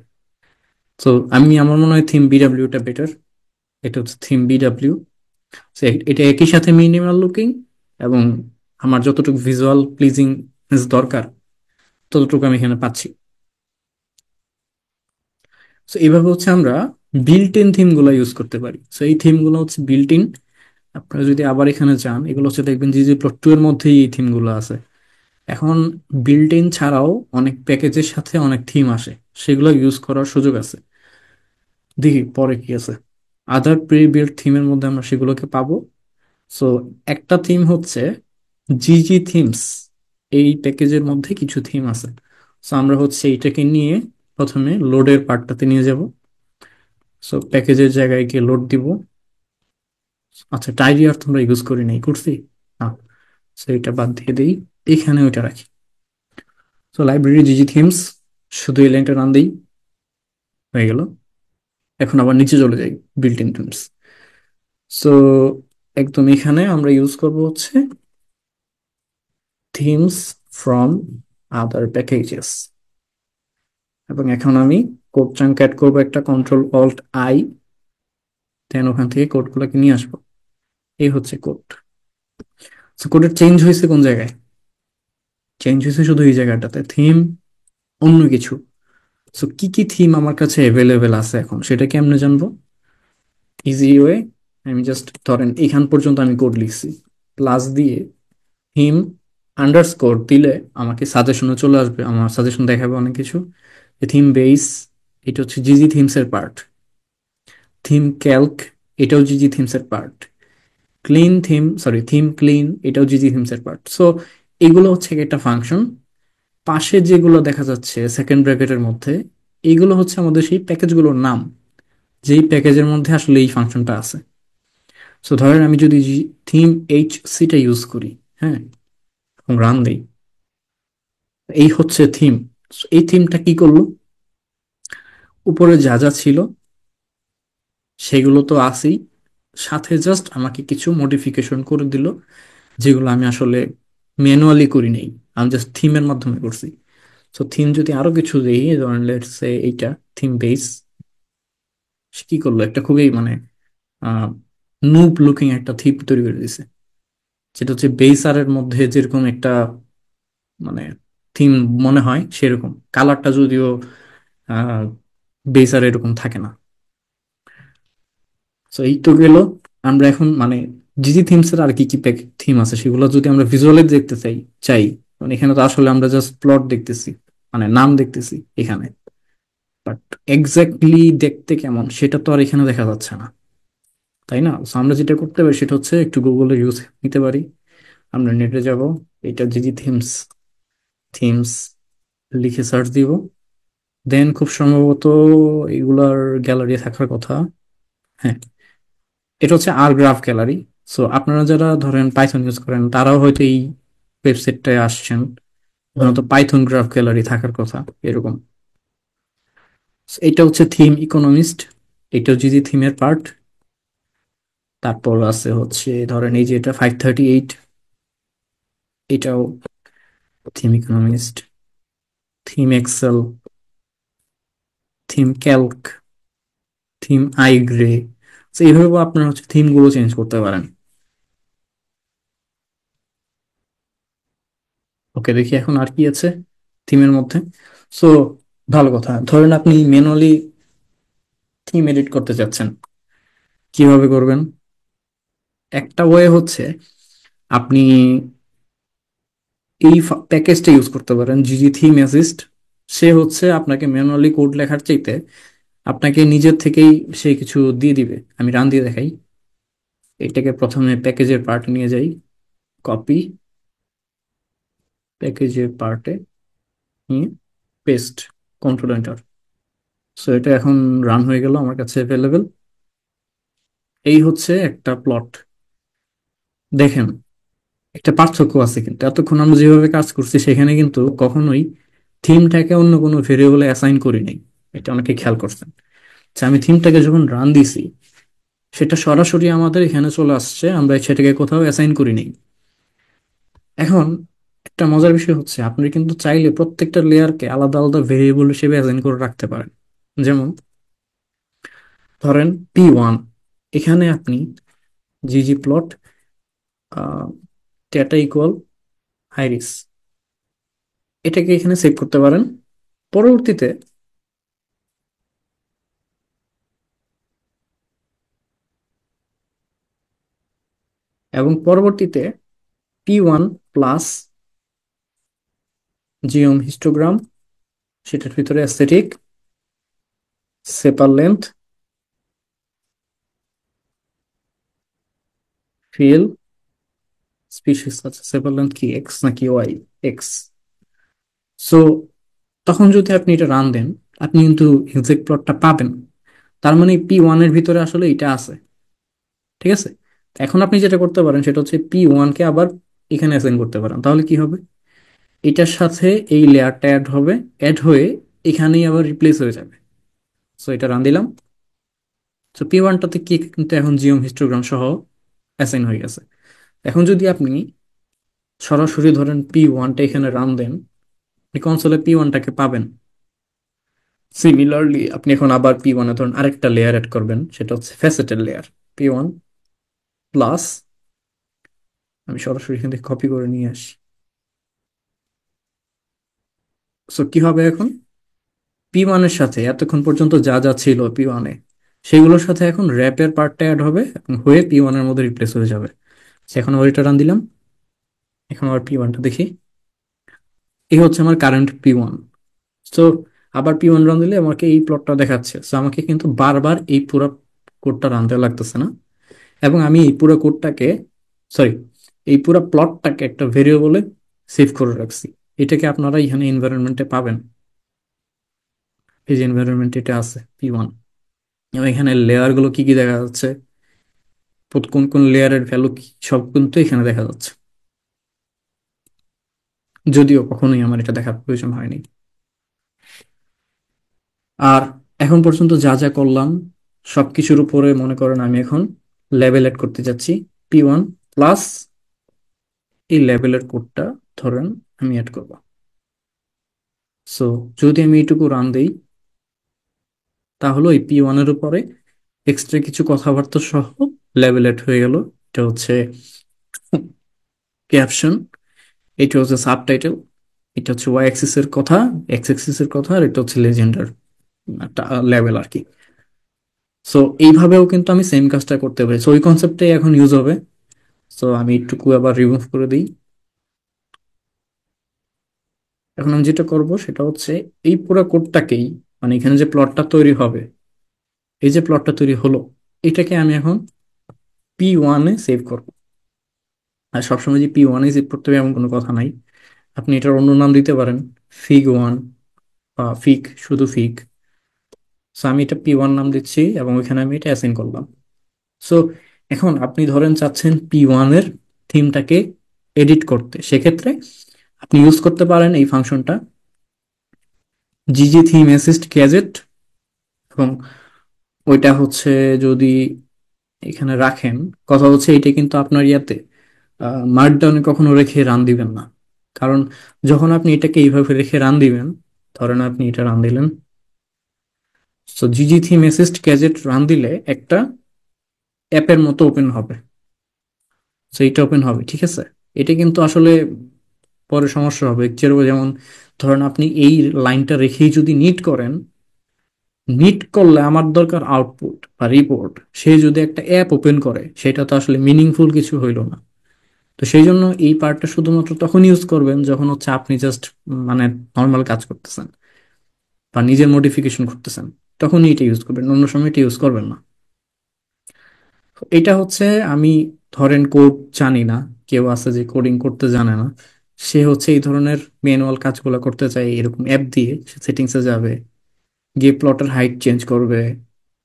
তো আমার মনে হয় থিম বিডাব্লিউটা বেটার। এটা হচ্ছে থিম বিডাব্লিউ। এটা একই সাথে মিনিমাল লুকিং, এবং আমার যতটুকু ভিজুয়াল প্লিজিং দরকার ততটুকু আমি এখানে পাচ্ছি। তো এইভাবে হচ্ছে আমরা বিল্ট ইন থিম গুলো ইউজ করতে পারি। তো এই থিম গুলো হচ্ছে বিল্ট ইন। আপনারা যদি আবার এখানে যান, এগুলো হচ্ছে দেখবেন যে প্লট টু এর মধ্যেই এই থিম গুলো আছে। এখন বিল্ট ইন ছাড়াও অনেক প্যাকেজের সাথে অনেক থিম আসে, সেগুলো ইউজ করার সুযোগ আছে। দেখি পরে কি আছে। আদার প্রি বিল্ট থিমের মধ্যে আমরা সেগুলোকে পাবো। সো একটা থিম হচ্ছে জিজি থিমস, এই প্যাকেজের মধ্যে কিছু থিম আছে। সো আমরা হচ্ছে এইটাকে নিয়ে প্রথমে লোডের পার্টটাতে নিয়ে যাব। সো প্যাকেজের জায়গায় গিয়ে লোড দিব। আচ্ছা, টাইডি আর তোমরা ইউজ করি নাই, করছি না। সো এটা বাদ দিয়ে দিই, এখানে ওইটা রাখি। সো লাইব্রেরি জিজি থিমস, শুধু এই লাইনটা রান দিই, হয়ে গেল। এখন আবার নিচে চলে যাই, বিল্ট ইন থিমস। সো একদম এখানে আমরা ইউজ করব হচ্ছে থিমস ফ্রম আদার প্যাকেজেস। এবং এখন আমি কোড চাঙ্ক অ্যাড করবো একটা, কন্ট্রোল অল্ট আই, দেন ওখান থেকে কোডগুলোকে নিয়ে আসবো। এই হচ্ছে কোড। কোডের চেঞ্জ হয়েছে কোন জায়গায়? চেঞ্জ হয়েছে শুধু এই জায়গাটাতে, থিম অন্য কিছু। সো কি কি থিম আমার কাছে অ্যাভেলেবেল আছে এখন সেটা কেমনে জানবো? ইজি ওয়ে, আমি জাস্ট ধরেন এখান পর্যন্ত আমি কোড লিখছি, প্লাস দিয়ে থিম আন্ডারস্কোর দিলে আমাকে সাজেশনে চলে আসবে, আমার সাজেশন দেখাবে অনেক কিছু। থিম বেস, এটা হচ্ছে জিজি থিমস এর পার্ট। থিম ক্যালক, এটাও জিজি থিমস এর part. Clean theme, sorry theme clean, এটাও জিজি থিমস এর পার্ট। সো এগুলো হচ্ছে একটা ফাংশন। পাশে যেগুলো দেখা যাচ্ছে সেকেন্ড ব্র্যাকেটের মধ্যে, এইগুলো হচ্ছে আমাদের সেই প্যাকেজগুলোর নাম, যেই প্যাকেজের মধ্যে আসলে এই ফাংশনটা আছে। সো ধরেন আমি যদি থিম এইচ সিটা ইউজ করি, হ্যাঁ, এবং রান দিই। এই হচ্ছে থিম। এই থিমটা কি করলো, উপরে যা যা ছিল সেগুলো তো আছেই, সাথে জাস্ট আমাকে কিছু মডিফিকেশন করে দিল, যেগুলো আমি আসলে ম্যানুয়ালি করি নাই, আমি জাস্ট থিমের মাধ্যমে করছি। তো থিম যদি আরো কিছু দিই, ধরেন লেটস সে এইটা থিম বেস, সে কি করলো, একটা খুবই মানে নুব লুকিং একটা থিম তৈরি করে দিছে, যেটা হচ্ছে বেস আর এর মধ্যে যেরকম একটা মানে থিম মনে হয় সেরকম, কালারটা যদিও আহ বেস আর এরকম থাকে না। তো এই তো গেল। আমরা এখন মানে জিজি থিমস এর আর কি কি থিম আছে সেগুলো যদি আমরা ভিজুয়ালি দেখতে চাই, মানে এখানে তো আসলে আমরা জাস্ট প্লট দেখতেছি, মানে নাম দেখতেছি এখানে, বাট এক্স্যাক্টলি দেখতে কেমন সেটা তো আর এখানে দেখা যাচ্ছে না, তাই না? So আমরা যেটা করতে পারি সেটা হচ্ছে একটু গুগলের ইউজ নিতে পারি। আমরা নেটে যাব, এটা জিজি থিমস, থিমস লিখে সার্চ দিব, দেন খুব সম্ভবত এগুলার গ্যালারি থাকার কথা। হ্যাঁ, এটা হচ্ছে আর গ্রাফ গ্যালারি। সো আপনারা যারা ধরেন পাইথন ইউজ করেন তারাও হয়তো এই ওয়েবসাইটটায় আসছেন, ওখানে তো পাইথন গ্রাফ গ্যালারি থাকার কথা এরকম। So এটা হচ্ছে থিম ইকোনমিস্ট, এটাও জিজি থিমের পার্ট। তারপর আছে হচ্ছে ধরেন এই যে এটা 538, এটাও theme economist, theme excel, theme calc, theme igray. তো এইভাবে আপনারা হচ্ছে থিম গুলো চেঞ্জ করতে পারেন। ওকে, দেখি এখন আর কি আছে থিমের মধ্যে। সো ভালো কথা, ধরেন আপনি ম্যানুয়ালি থিম এডিট করতে চাচ্ছেন, কিভাবে করবেন? একটা ওয়ে হচ্ছে আপনি এই প্যাকেজটা ইউজ করতে পারেন, জিজি থিম অ্যাসিস্ট। সে হচ্ছে আপনাকে ম্যানুয়ালি কোড লেখার চাইতে আপনাকে নিজের থেকেই সে কিছু দিয়ে দিবে। আমি রান দিয়ে দেখাই। এটাকে প্রথমে প্যাকেজের পার্ট নিয়ে যাই, কপি, প্যাকেজের পার্টে নিয়ে পেস্ট, কন্ট্রোল এন্টার। সো এটা এখন রান হয়ে গেল, আমার কাছে অ্যাভেলেবেল। এই হচ্ছে একটা প্লট, দেখেন একটা পার্থক্য আছে, কিন্তু এতক্ষণ আমরা যেভাবে কাজ করছি সেখানে কিন্তু কখনোই থিমটাকে অন্য কোনো ভেরিয়েবলে অ্যাসাইন করি নাই। এটা অনেকে খেয়াল করছেন যে আমি থিমটাকে যখন রান দিছি সেটা সরাসরি আমাদের এখানে চলে আসছে, আমরা সেটাকে কোথাও অ্যাসাইন করি নাই। এখন একটা মজার বিষয় হচ্ছে আপনি কিন্তু চাইলে প্রত্যেকটা লেয়ারকে আলাদা আলাদা ভেরিয়েবল হিসেবে অ্যাসাইন করে রাখতে পারেন। যেমন ধরেন P1, এখানে আপনি জিজি প্লট ডেটা ইকুয়াল আইরিস, এটাকে এখানে সেভ করতে পারেন। পরবর্তীতে পরবর্তীতে P1 প্লাস জিওম হিস্টোগ্রাম, সেটার ভিতরে অ্যাস্থেটিক, সেপার লেন্থ, ফিল, স্পিসিস আছে, সেপার লেন্থ কি এক্স নাকি ওয়াই, এক্স। সো তখন যদি আপনি এটা রান দেন আপনি কিন্তু এক্সাক্ট প্লটটা পাবেন, তার মানে P1 এর ভিতরে আসলে এটা আছে। ঠিক আছে, এখন আপনি যেটা করতে পারেন সেটা হচ্ছে P1 কে আবার এখানে অ্যাসাইন করতে পারেন, তাহলে কি হবে, এটার সাথে এই লেয়ারটা অ্যাড হবে, অ্যাড হয়ে এখানেই আবার রিপ্লেস হয়ে যাবে। সো এটা রান দিলাম। তো P1টাতে কি কিন্তু এখন জিওম হিস্টোগ্রাম সহ অ্যাসাইন হয়ে গেছে। এখন যদি আপনি সরাসরি ধরেন P1টা এখানে রান দেন, আপনি কনসোলে P1টাকে পাবেন। সিমিলারলি আপনি এখন আবার P1 এ ধরুন আরেকটা লেয়ার অ্যাড করবেন, সেটা হচ্ছে ফ্যাসেটের লেয়ার, P1 প্লাস, আমি সরাসরি এখান থেকে কপি করে নিয়ে আসি। সো কি হবে এখন, P1 এর সাথে এতক্ষণ পর্যন্ত যা যা ছিল P1 এ সেগুলোর সাথে এখন র্যাপের পার্টটা অ্যাড হবে এবং হয়ে P1 এর মধ্যে রিপ্লেস হয়ে যাবে। So এখন আবার এটা রান দিলাম, এখন আবার P1টা দেখি, এই হচ্ছে আমার কারেন্ট P1। সো আবার P1 রান দিলে আমাকে এই প্লটটা দেখাচ্ছে, সো আমাকে কিন্তু বারবার এই পুরো কোডটা রান দেওয়া লাগতেছে না। এবং আমি এই পুরো কোডটাকে, সরি, এই পুরো প্লটটাকে একটা ভেরিয়েবলে সেভ করে রাখছি। এটাকে আপনারা এখানে এনভায়রনমেন্টে পাবেন, এই যে এনভায়রনমেন্ট এটা আছে P1, এবং এখানে লেয়ার গুলো কি কি দেখা যাচ্ছে, কোন কোন লেয়ারের ভ্যালু কি, সব কিন্তু এখানে দেখা যাচ্ছে। যদিও কখনোই আমার এটা দেখার প্রয়োজন হয়নি। আর এখন পর্যন্ত যা যা করলাম সবকিছুর উপরে মনে করেন আমি এখন লেভেল এড করতে যাচ্ছি, P1 প্লাস এই লেভেলের কোডটা ধরেন আমি অ্যাড করব। সো যদি আমি এইটুকু রান দেই, তাহলে এই P1 এর উপরে এক্সট্রা কিছু কথাবার্তা সহ লেভেল এড হয়ে গেল। এটা হচ্ছে ক্যাপশন, এটা হচ্ছে সাবটাইটেল, এটা হচ্ছে ওয়াই অ্যাক্সিস এর কথা, এক্স অ্যাক্সিস এর কথা, আর এটা হচ্ছে লেজেন্ডার একটা লেভেল আর কি। সো এইভাবেও কিন্তু আমি সেম কাজটা করতে পারি। সো ওই কনসেপ্টটাই এখন ইউজ হবে। সো আমি একটুকু আবার রিমুভ করে দিই। এখন আমি যেটা করব সেটা হচ্ছে এই পুরো কোডটাকেই, মানে এখানে যে প্লটটা তৈরি হবে, এই যে প্লটটা তৈরি হলো, এটাকে আমি এখন P1 এ সেভ করব। আর সবসময় যে P1 এ সেভ করতে হবে এমন কোনো কথা নাই, আপনি এটার অন্য নাম দিতে পারেন, Fig1 বা ফিক, শুধু ফিক। সো আমি এটা P1 নাম দিচ্ছি এবং ওইখানে আমি এটা অ্যাসাইন করলাম। সো এখন আপনি ধরেন চাচ্ছেন P1 এর থিমটাকে এডিট করতে, সেক্ষেত্রে আপনি ইউজ করতে পারেন এই ফাংশনটা, জিজি থিম অ্যাসিস্ট গ্যাজেট। এবং ওইটা হচ্ছে যদি এখানে রাখেন, কথা হচ্ছে এটা কিন্তু আপনার ইয়াতে মার্কডাউনে কখনো রেখে রান দিবেন না। কারণ যখন আপনি এটাকে এইভাবে রেখে রান দিবেন, ধরেন আপনি এটা রান দিলেন, তো জিজি থিম অ্যাসিস্ট গ্যাজেট রান দিলে একটা অ্যাপের মতো ওপেন হবে। তো এইটা ওপেন হবে, ঠিক আছে। এটা কিন্তু আসলে পরে সমস্যা হবে যেমন ধরেন আপনি এই লাইনটা রেখেই যদি নিট করেন, নিট করলে আমার দরকার আউটপুট বা রিপোর্ট, সে যদি একটা অ্যাপ ওপেন করে সেটা তো আসলে মিনিংফুল কিছু হইলো না। তো সেই জন্য এই পার্টটা শুধুমাত্র তখন ইউজ করবেন যখন হচ্ছে আপনি জাস্ট মানে নর্মাল কাজ করতেছেন বা নিজের মডিফিকেশন করতেছেন, তখনই এটা ইউজ করবেন, অন্য সময় এটা ইউজ করবেন না। তো এটা হচ্ছে আমি ধরেন কোড জানি না, কেউ আছে যে কোডিং করতে জানে না, সে হচ্ছে এই ধরনের ম্যানুয়াল কাজগুলো করতে চায়, এরকম অ্যাপ দিয়ে সে সেটিংসে যাবে, গিয়ে প্লটের হাইট চেঞ্জ করবে,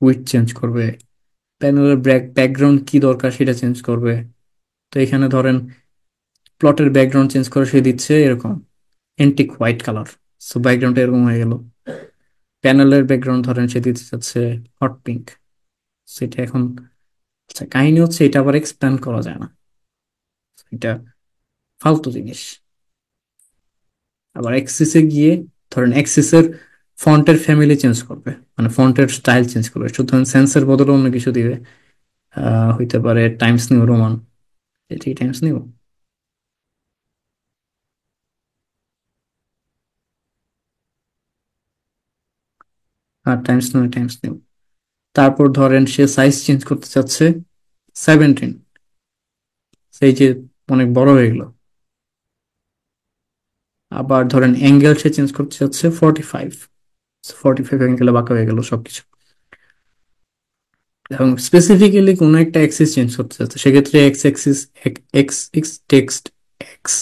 উইডথ চেঞ্জ করবে, প্যানেলের ব্যাকগ্রাউন্ড কি দরকার সেটা চেঞ্জ করবে। তো এখানে ধরেন প্লটের ব্যাকগ্রাউন্ড চেঞ্জ করে সে দিচ্ছে এরকম এন্টিক হোয়াইট কালার, সো ব্যাকগ্রাউন্ডটা এরকম হয়ে গেল। প্যানেলের ব্যাকগ্রাউন্ড ধরেন সে দিতে চাচ্ছে হট পিঙ্ক, সেটা এখন, আচ্ছা কাহিনী হচ্ছে এটা আবার এক্সপ্যান্ড করা যায় না, এটা ফালতু জিনিস। আবার এক্সিসে গিয়ে ধরেন এক্সিসের ফন্টের ফ্যামিলি চেঞ্জ করবে, মানে ফন্টের স্টাইল চেঞ্জ করবে, সুতরাং সেন্সের বদলে অন্য কিছু দিবে। হইতে পারে টাইমস নিউ রোমান, এটি টাইমস নিউ, আর টাইমস নিউ টাইমস নিউ। তারপর ধরেন সে সাইজ চেঞ্জ করতে চাচ্ছে 17, সেই যে অনেক বড় হয়ে গেল। আবার ধরেন অ্যাঙ্গেল সে চেঞ্জ করতে চাচ্ছে 45, 45 অ্যাঙ্গেলে বাঁকা হয়ে গেল সবকিছু। এবং স্পেসিফিক্যালি কোনো একটা অ্যাক্সিস চেঞ্জ করতে চাচ্ছে, সেক্ষেত্রে x Axis, x x text x,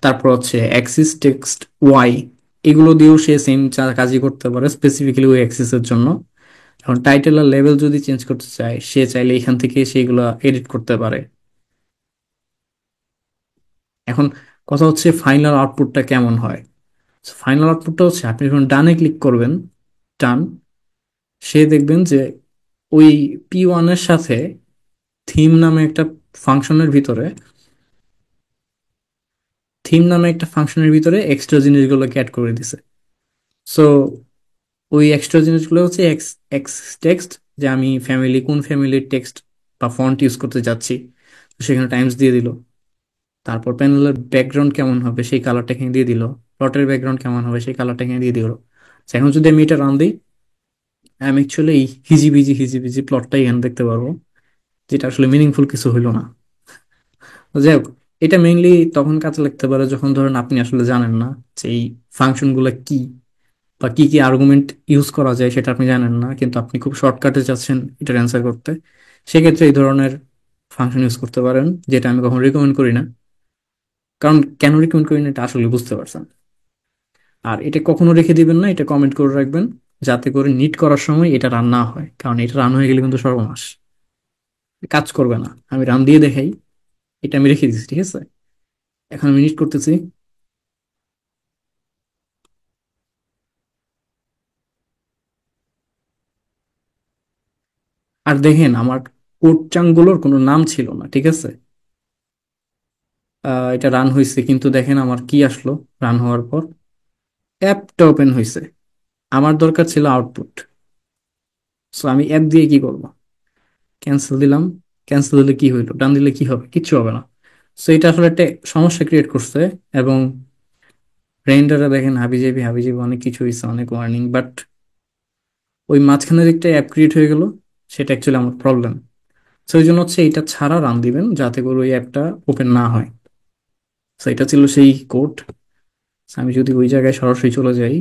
তারপর হচ্ছে অ্যাক্সিস টেক্সট ওয়াই, এগুলো দিয়েও সে সেম কাজই করতে পারে স্পেসিফিক্যালি ওই অ্যাক্সিসের জন্য। এখন টাইটেল আর লেভেল যদি চেঞ্জ করতে চায়, সে চাইলে এখান থেকে সেগুলো এডিট করতে পারে। এখন কথা হচ্ছে ফাইনাল আউটপুটটা কেমন হয়। ফাইনাল আউটপুটটা হচ্ছে আপনি যখন ডানে ক্লিক করবেন, ডান, সে দেখবেন যে ওই P1 এর সাথে থিম নামে একটা ফাংশনের ভিতরে, থিম নামে একটা ফাংশনের ভিতরে এক্সট্রা জিনিসগুলোকে অ্যাড করে দিছে। সো ওই এক্সট্রা জিনিসগুলো হচ্ছে এক্স এক্স টেক্সট, যে আমি ফ্যামিলি, কোন ফ্যামিলির টেক্সট বা ফন্ট ইউজ করতে যাচ্ছি, তো সেখানে টাইমস দিয়ে দিল। তারপর প্যানেলের ব্যাকগ্রাউন্ড কেমন হবে সেই কালারটা এখানে দিয়ে দিল, প্লটের ব্যাকগ্রাউন্ড কেমন হবে সেই কালারটা এখানে দিয়ে দিল। তো এখন যদি আমি এটা রান দিই, আমি অ্যাকচুয়ালি এই হিজিবিজি হিজিবিজি প্লটটাই এখানে দেখতে পারবো, যেটা আসলে মিনিংফুল কিছু হইলো না। তো যাই হোক, এটা মেইনলি তখন কাজে লাগতে পারে যখন ধরেন আপনি আসলে জানেন না যে এই ফাংশন গুলা কি বা কি কি আর্গুমেন্ট ইউজ করা যায়, সেটা আপনি জানেন না, কিন্তু আপনি খুব শর্টকাটে চাচ্ছেন এটার অ্যান্সার করতে। সেক্ষেত্রে এই ধরনের ফাংশন ইউজ করতে পারেন, যেটা আমি কখনো রিকমেন্ড করি না। কারণ কেন রিকমেন্ড করি না এটা আসলে বুঝতে পারছেন। আর এটা কখনো রেখে দিবেন না, এটা কমেন্ট করে রাখবেন, যাতে করে নিট করার সময় এটা রান না হয়, কারণ এটা রান হয়ে গেলে কিন্তু সর্বনাশ, কাজ করবে না। আমি রান দিয়ে দেখাই, এটা আমি রেখে দিচ্ছি, ঠিক আছে। এখন আমি নিট করতেছি, আর দেখেন আমার কোড চাঙ্কগুলোর কোনো নাম ছিল না, ঠিক আছে। এটা রান হয়েছে, কিন্তু দেখেন আমার কি আসলো রান হওয়ার পর, অ্যাপটা ওপেন হয়েছে। আমার দরকার ছিল আউটপুট। সো আমি অ্যাপ দিয়ে কি করব? ক্যান্সেল দিলাম। ক্যান্সেল দিলে কি হইলো, ডান দিলে কি হবে? কিচ্ছু হবে না। সো এটা আসলে একটা সমস্যা ক্রিয়েট করছে। এবং রেন্ডারে দেখেন হাবিজাবি হাবিজাবি অনেক কিছু হয়েছে, অনেক ওয়ার্নিং, বাট ওই মাঝখানে যে একটা অ্যাপ ক্রিয়েট হয়ে গেল, সেটা অ্যাকচুয়ালি আমার প্রবলেম। সো এই জন্য হচ্ছে এটা ছাড়া রান দিবেন, যাতে করে ওই অ্যাপটা ওপেন না হয়। সো এটা ছিল সেই কোড। আমি যদি ওই জায়গায় সরাসরি চলে যাই,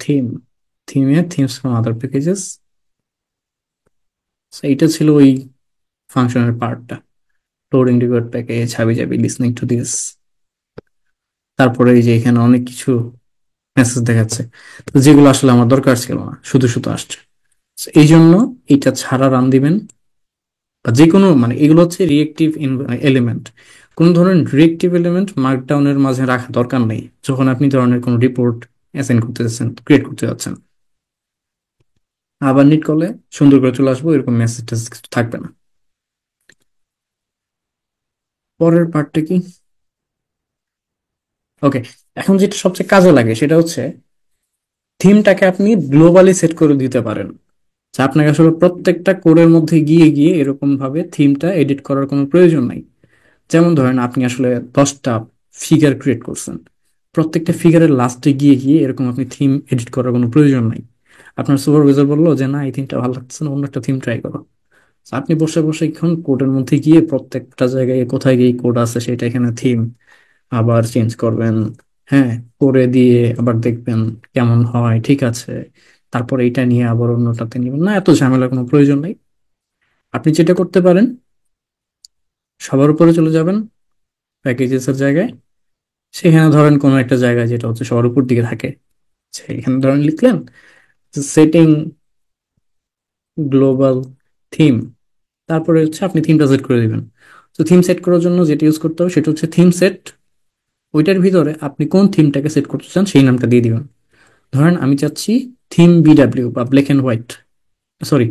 theme, themes from other packages, এইটা ছিল ওই ফাংশনের পার্টটা। লোডিং রিকোয়ার্ড প্যাকেজ, হাবি জাবি, লিসনিং টু দিস। তারপরে এই যে এখানে অনেক কিছু মেসেজ দেখাচ্ছে, তো যেগুলো আসলে আমার দরকার ছিল না, শুধু শুধু আসছে। So, এই জন্য এটা ছাড়া রান দিবেন। বা যে কোনো, মানে এগুলো হচ্ছে রিয়েক্টিভ এলিমেন্ট। কোন ধরনের রিয়েক্টিভ এলিমেন্ট মার্কডাউনের মাঝে রাখা দরকার নেই যখন আপনি ধরনের কোনো রিপোর্ট অ্যাসাইন করতে যাচ্ছেন, ক্রিয়েট করতে যাচ্ছেন। আবার নিট করলে সুন্দর করে চলে আসবো, এরকম মেসেজ টেসেজ কিছু থাকবে না। পরের পার্টটা কি? ওকে, এখন যেটা সবচেয়ে কাজে লাগে সেটা হচ্ছে থিমটাকে আপনি গ্লোবালি সেট করে দিতে পারেন। যা আপনাকে আসলে প্রত্যেকটা কোডের মধ্যে গিয়ে গিয়ে এরকম ভাবে থিমটা এডিট করার কোনো প্রয়োজন নাই। যেমন ধরেন আপনি আসলে 10টা ফিগার ক্রিয়েট করছেন, প্রত্যেকটা ফিগারের লাস্টে গিয়ে গিয়ে এরকম আপনি থিম এডিট করার কোনো প্রয়োজন নাই। আপনার সুপারভাইজার বললো যে না, এই থিমটা ভালো লাগছে না, অন্য একটা থিম ট্রাই করো। So, আপনি বসে বসে এখন কোডের মধ্যে গিয়ে প্রত্যেকটা জায়গায় কোথায় গিয়ে কোড আছে সেটা এখানে থিম আবার চেঞ্জ করবেন। হ্যাঁ, করে দিয়ে আবার দেখবেন কেমন হয়, ঠিক আছে। তারপর এইটা নিয়ে আবার অন্যটাতে নিবেন না, এত ঝামেলার কোনো প্রয়োজন নেই। আপনি যেটা করতে পারেন, সবার উপরে চলে যাবেন প্যাকেজেস এর জায়গায়। সেখানে ধরেন কোনো একটা জায়গায় যেটা হচ্ছে সবার উপর দিকে থাকে, সেখানে ধরেন লিখলেন সেটিং গ্লোবাল থিম। তারপরে হচ্ছে আপনি থিমটা সেট করে দিবেন। তো থিম সেট করার জন্য যেটা ইউজ করতে হবে সেটা হচ্ছে থিম সেট। ওইটার ভিতরে আপনি কোন থিমটাকে সেট করতে চান সেই নামটা দিয়ে দিবেন। ধরেন আমি চাচ্ছি থিম বিডাব্লিউ বা black and white. Sorry,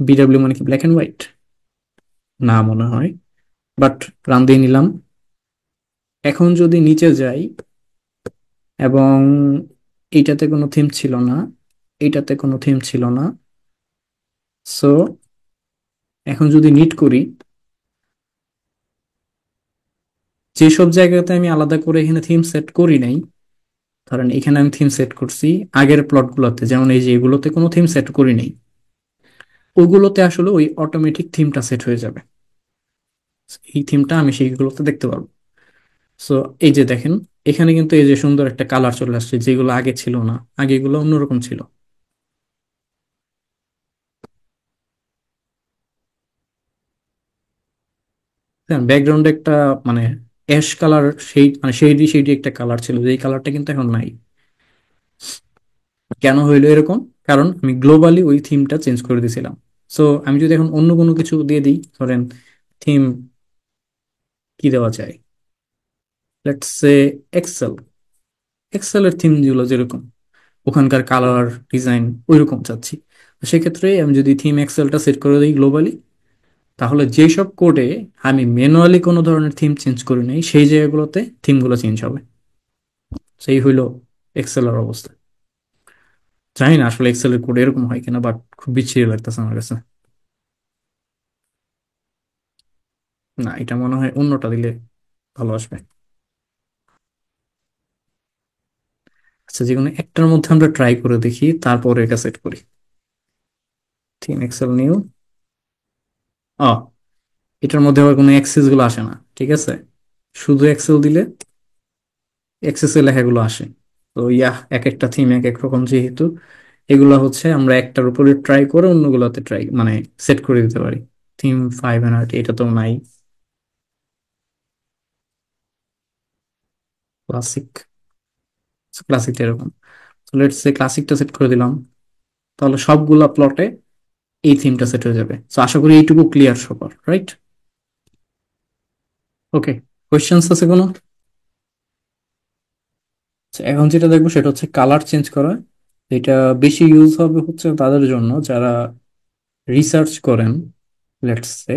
BW মানে কি ব্ল্যাক এন্ড হোয়াইট? না মনে হয়। বাট রান দিয়ে নিলাম। এখন যদি নিচে যাই, এবং এইটাতে কোনো থিম ছিল না, এইটাতে কোনো থিম ছিল না। সো এখন যদি নিট করি, যেসব জায়গাতে আমি আলাদা করে এখানে থিম সেট করি নাই, ধরেন এখানে আমি থিম সেট করছি আগের প্লটগুলোতে, যেমন এই যে এগুলোতে কোনো থিম সেট করি নাই, ওগুলোতে আসলে ওই অটোমেটিক থিমটা সেট হয়ে যাবে। এই থিমটা আমি সেইগুলোতে দেখতে পারবো। সো এই যে দেখেন, এখানে কিন্তু এই যে সুন্দর একটা কালার চলে আসছে, যেগুলো আগে ছিল না। আগে এগুলো অন্যরকম ছিল। ব্যাকগ্রাউন্ডে একটা মানে অ্যাশ কালার, সেই মানে শেডি শেডি একটা কালার ছিল, যেই কালারটা কিন্তু এখন নাই। কেন হইলো এরকম? কারণ আমি গ্লোবালি ওই থিমটা চেঞ্জ করে দিয়েছিলাম। সো আমি যদি এখন অন্য কোনো কিছু দিয়ে দিই, ধরেন থিম কি দেওয়া যায়, লেটস সে এক্সেল। এক্সেলের থিম গুলো যেরকম, ওখানকার কালার ডিজাইন ওইরকম চাচ্ছি। তো সেক্ষেত্রে আমি যদি থিম এক্সেলটা সেট করে দিই গ্লোবালি, তাহলে যেসব কোডে আমি ম্যানুয়ালি কোনো ধরনের থিম চেঞ্জ করি নাই, সেই জায়গাগুলোতে থিমগুলো চেঞ্জ হবে। সেই হইলো এক্সেলের অবস্থা। জানি না আসলে এক্সেলের কোড এরকম হয় কিনা, বাট খুব বিচ্ছিরি লাগতেছে আমার কাছে। না, এটা মনে হয় অন্যটা দিলে ভালো আসবে। আচ্ছা, যে কোনো একটার মধ্যে আমরা ট্রাই করে দেখি, তারপরে এটা সেট করি। Theme Excel new. ও, এটার মধ্যে আবার কোনো অ্যাক্সেস গুলো আসে না, ঠিক আছে। শুধু এক্সেল দিলে এক্সেস এর লেখাগুলো আসে। তো ইয়া, এক একটা থিম এক এক রকম যেহেতু, এগুলো হচ্ছে আমরা একটার উপরে ট্রাই করে অন্যগুলোতে ট্রাই মানে সেট করে দিতে পারি। থিম 5 এটা তো নাই। ক্লাসিক, ক্লাসিকটা এরকম। লেটস সে ক্লাসিকটা সেট করে দিলাম, তাহলে সবগুলা প্লটে এই থিমটা সেট হয়ে যাবে। তো আশা করি এইটুকু ক্লিয়ার সবার, রাইট? ওকে, কোয়েশ্চেন্স আছে কোনো? আচ্ছা, এখন যেটা দেখবো সেটা হচ্ছে কালার চেঞ্জ করা। এটা বেশি ইউজ হবে হচ্ছে তাদের জন্য যারা রিসার্চ করেন, লেটস সে,